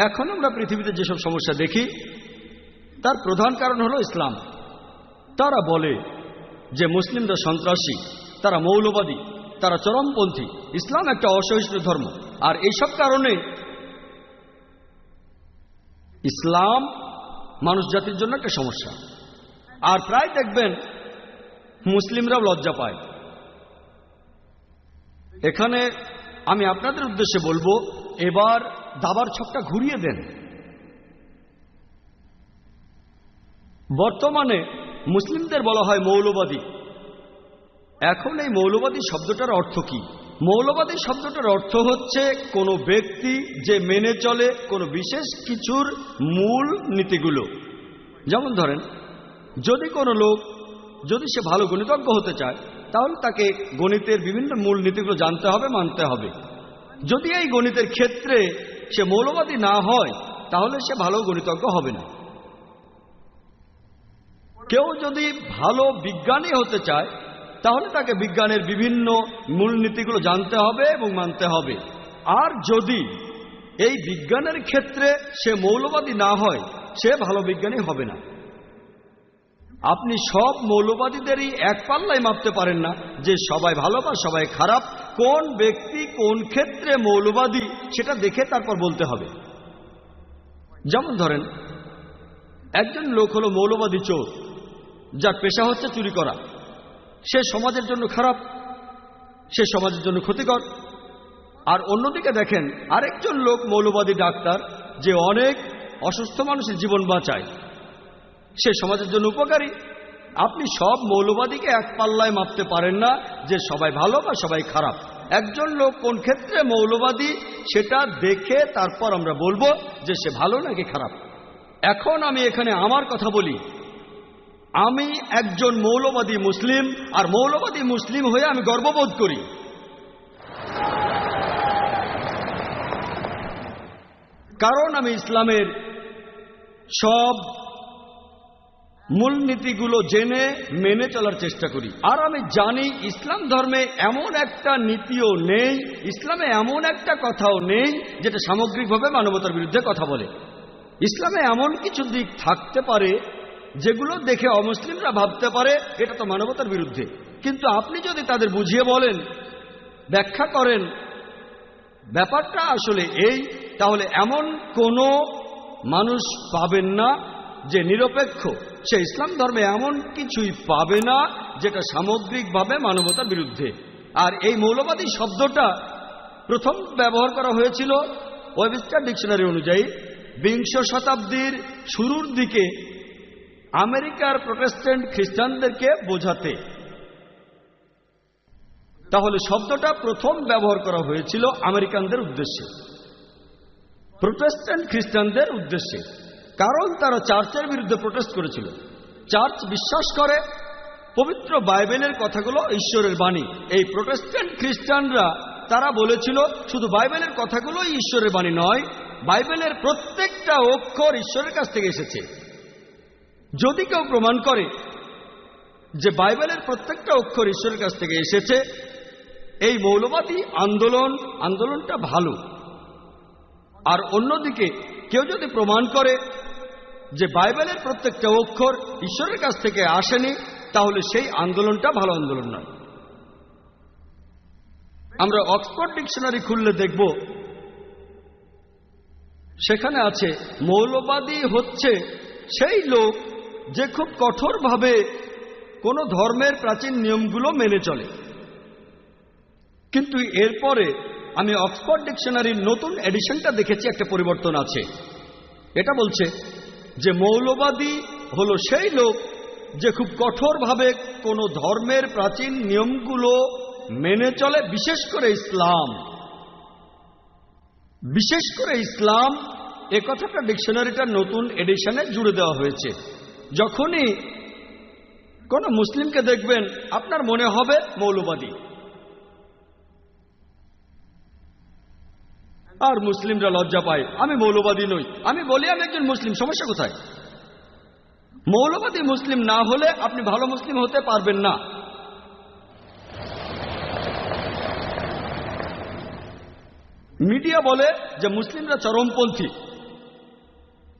C: এখন আমরা পৃথিবীতে যেসব সমস্যা দেখি তার প্রধান কারণ হলো ইসলাম। তারা বলে যে মুসলিমরা সন্ত্রাসী, তারা মৌলবাদী, তারা চরমপন্থী, ইসলাম একটা অসহিষ্ণু ধর্ম, আর এইসব কারণে ইসলাম মানুষ জাতির জন্য একটা সমস্যা। আর প্রায় দেখবেন মুসলিমরাও লজ্জা পায়। এখানে আমি আপনাদের উদ্দেশ্যে বলবো, এবার দাবার ছকটা ঘুরিয়ে দেন। বর্তমানে মুসলিমদের বলা হয় মৌলবাদী। এখন এই মৌলবাদী শব্দটার অর্থ কি? মৌলবাদী শব্দটার অর্থ হচ্ছে কোনো ব্যক্তি যে মেনে চলে কোনো বিশেষ কিছুর মূল নীতিগুলো। যেমন ধরেন, যদি কোনো লোক যদি সে ভালো গণিতজ্ঞ হতে চায় তাহলে তাকে গণিতের বিভিন্ন মূল নীতিগুলো জানতে হবে, মানতে হবে। যদি এই গণিতের ক্ষেত্রে সে মৌলবাদী না হয় তাহলে সে ভালো গণিতজ্ঞ হবে না। কেউ যদি ভালো বিজ্ঞানী হতে চায় তাহলে তাকে বিজ্ঞানের বিভিন্ন মূলনীতিগুলো জানতে হবে এবং মানতে হবে। আর যদি এই বিজ্ঞানের ক্ষেত্রে সে মৌলবাদী না হয় সে ভালো বিজ্ঞানী হবে না। আপনি সব মৌলবাদীদেরই এক পাল্লায় মাপতে পারেন না যে সবাই ভালো বা সবাই খারাপ। কোন ব্যক্তি কোন ক্ষেত্রে মৌলবাদী সেটা দেখে তারপর বলতে হবে। যেমন ধরেন, একজন লোক হলো মৌলবাদী চোর, যার পেশা হচ্ছে চুরি করা। সে সমাজের জন্য খারাপ, সে সমাজের জন্য ক্ষতিকর। আর অন্যদিকে দেখেন আরেকজন লোক মৌলবাদী ডাক্তার, যে অনেক অসুস্থ মানুষের জীবন বাঁচায়, সে সমাজের জন্য উপকারী। আপনি সব মৌলবাদীকে এক পাল্লায় মাপতে পারেন না যে সবাই ভালো বা সবাই খারাপ। একজন লোক কোন ক্ষেত্রে মৌলবাদী সেটা দেখে তারপর আমরা বলবো যে সে ভালো নাকি খারাপ। এখন আমি এখানে আমার কথা বলি। আমি একজন মৌলবাদী মুসলিম, আর মৌলবাদী মুসলিম হয়ে আমি গর্ববোধ করি। কারণ আমি ইসলামের সব মূলনীতিগুলো জেনে মেনে চলার চেষ্টা করি। আর আমি জানি ইসলাম ধর্মে এমন একটা নীতিও নেই, ইসলামে এমন একটা কথাও নেই যেটা সামগ্রিকভাবে মানবতার বিরুদ্ধে কথা বলে। ইসলামে এমন কিছু দিক থাকতে পারে যেগুলো দেখে অমুসলিমরা ভাবতে পারে এটা তো মানবতার বিরুদ্ধে, কিন্তু আপনি যদি তাদের বুঝিয়ে বলেন, ব্যাখ্যা করেন ব্যাপারটা আসলে এই, তাহলে এমন কোনো মানুষ পাবেন না যে নিরপেক্ষ। সে ইসলাম ধর্মে এমন কিছুই পাবে না যেটা সামগ্রিকভাবে মানবতার বিরুদ্ধে। আর এই মৌলবাদী শব্দটা প্রথম ব্যবহার করা হয়েছিল ওয়েবস্টার ডিকশনারি অনুযায়ী 20 শতাব্দীর শুরুর দিকে আমেরিকার প্রোটেস্ট্যান্ট খ্রিস্টানদেরকে বোঝাতে। তাহলে শব্দটা প্রথম ব্যবহার করা হয়েছিল আমেরিকানদের উদ্দেশ্যে, প্রোটেস্ট্যান্ট খ্রিস্টানদের উদ্দেশ্যে, কারণ তারা চার্চের বিরুদ্ধে প্রোটেস্ট করেছিল। চার্চ বিশ্বাস করে পবিত্র বাইবেলের কথাগুলো ঈশ্বরের বাণী। এই প্রোটেস্ট্যান্ট খ্রিস্টানরা তারা বলেছিল শুধু বাইবেলের কথাগুলোই ঈশ্বরের বাণী নয়, বাইবেলের প্রত্যেকটা অক্ষর ঈশ্বরের কাছ থেকে এসেছে। যদি কেউ প্রমাণ করে যে বাইবেলের প্রত্যেকটা অক্ষর ঈশ্বরের কাছ থেকে এসেছে, এই মৌলবাদী আন্দোলনটা ভালো। আর অন্যদিকে কেউ যদি প্রমাণ করে যে বাইবেলের প্রত্যেকটা অক্ষর ঈশ্বরের কাছ থেকে আসেনি, তাহলে সেই আন্দোলনটা ভালো আন্দোলন নয়। আমরা অক্সফোর্ড ডিকশনারি খুললে দেখব সেখানে আছে মৌলবাদী হচ্ছে সেই লোক যে খুব কঠোরভাবে কোনো ধর্মের প্রাচীন নিয়মগুলো মেনে চলে। কিন্তু এরপরে আমি অক্সফোর্ড ডিকশনারির নতুন এডিশনটা দেখেছি, একটা পরিবর্তন আছে। এটা বলছে যে মৌলবাদী হলো সেই লোক যে খুব কঠোরভাবে কোনো ধর্মের প্রাচীন নিয়মগুলো মেনে চলে, বিশেষ করে ইসলাম। বিশেষ করে ইসলাম এ কথাটা ডিকশনারিটার নতুন এডিশনে জুড়ে দেওয়া হয়েছে। যখনই কোনো মুসলিমকে দেখবেন আপনার মনে হবে মৌলবাদী। আর মুসলিমরা লজ্জা পায়, আমি মৌলবাদী নই, আমি বলি আমি একজন মুসলিম। সমস্যা কোথায়? মৌলবাদী মুসলিম না হলে আপনি ভালো মুসলিম হতে পারবেন না। মিডিয়া বলে যে মুসলিমরা চরমপন্থী।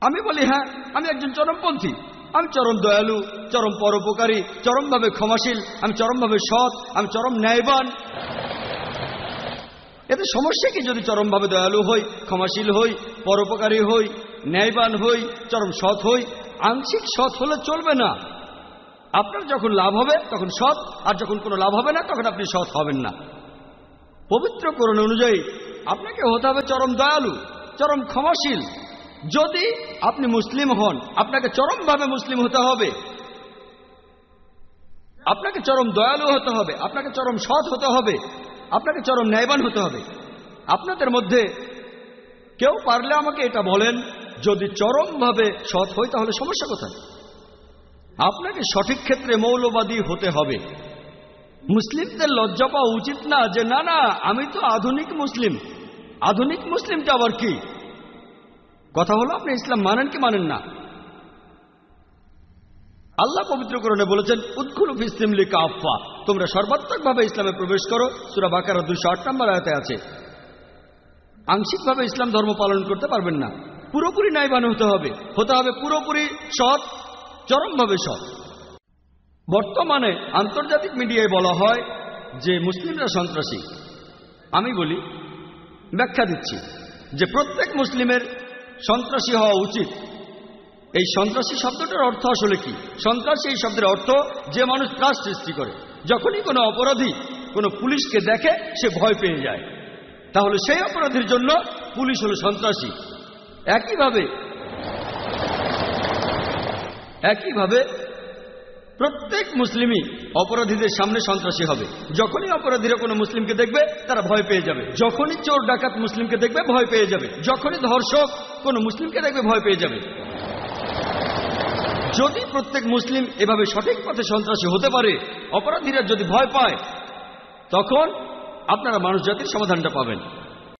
C: আমি বলি হ্যাঁ, আমি একজন চরমপন্থী। আমি চরম দয়ালু, চরম পরোপকারী, চরমভাবে ক্ষমাশীল, আমি চরমভাবে সৎ, আমি চরম ন্যায়বান। এতে সমস্যা কি যদি চরমভাবে দয়ালু হই, ক্ষমাশীল হই, পরোপকারী হই, ন্যায়বান হই, চরম সৎ হই? আংশিক সৎ হলে চলবে না। আপনার যখন লাভ হবে তখন সৎ, আর যখন কোনো লাভ হবে না তখন আপনি সৎ হবেন না। পবিত্র কোরআন অনুযায়ী আপনাকে হতে হবে চরম দয়ালু, চরম ক্ষমাশীল। যদি আপনি মুসলিম হন আপনাকে চরমভাবে মুসলিম হতে হবে, আপনাকে চরম দয়ালু হতে হবে, আপনাকে চরম সৎ হতে হবে, আপনাকে চরম ন্যায়বান হতে হবে। আপনাদের মধ্যে কেউ পারলে আমাকে এটা বলেন, যদি চরমভাবে সৎ হই তাহলে সমস্যা কোথায়? আপনাকে সঠিক ক্ষেত্রে মৌলবাদী হতে হবে। মুসলিমদের লজ্জা পাওয়া উচিত না যে না না আমি তো আধুনিক মুসলিম। আধুনিক মুসলিমটা আবার কি? কথা হলো আপনি ইসলাম মানেন কি মানেন না। আল্লাহ পবিত্র কোরআনে বলেছেন উদখুলু ফিস-সিলমি কাফা, তোমরা সর্বাত্মকভাবে ইসলামে প্রবেশ করো। সূরা বাকারা 208 নম্বর আয়াতে আছে। আংশিকভাবে ইসলাম ধর্ম পালন করতে পারবেন না, পুরোপুরি ন্যায়বান হতে হবে পুরোপুরি সৎ, চরমভাবে সৎ। বর্তমানে আন্তর্জাতিক মিডিয়ায় বলা হয় যে মুসলিমরা সন্ত্রাসী। আমি বলি, ব্যাখ্যা দিচ্ছি যে প্রত্যেক মুসলিমের সন্ত্রাসী হওয়া উচিত। এই সন্ত্রাসী শব্দটার অর্থ আসলে কি? সন্ত্রাসী এই শব্দের অর্থ যে মানুষ ত্রাস সৃষ্টি করে। যখনই কোনো অপরাধী কোনো পুলিশকে দেখে সে ভয় পেয়ে যায়, তাহলে সেই অপরাধীর জন্য পুলিশ হলো সন্ত্রাসী। একইভাবে প্রত্যেক মুসলিমই অপরাধীদের সামনে সন্ত্রাসী হবে। যখনই অপরাধীরা কোনো মুসলিমকে দেখবে তারা ভয় পেয়ে যাবে। যখনই চোর ডাকাত মুসলিমকে দেখবে ভয় পেয়ে যাবে। যখনই ধর্ষক কোনো মুসলিমকে দেখবে ভয় পেয়ে যাবে। যদি প্রত্যেক মুসলিম এভাবে সঠিক পথে সন্ত্রাসী হতে পারে, অপরাধীরা যদি ভয় পায়, তখন আপনারা মানুষ জাতির সমাধানটা পাবেন।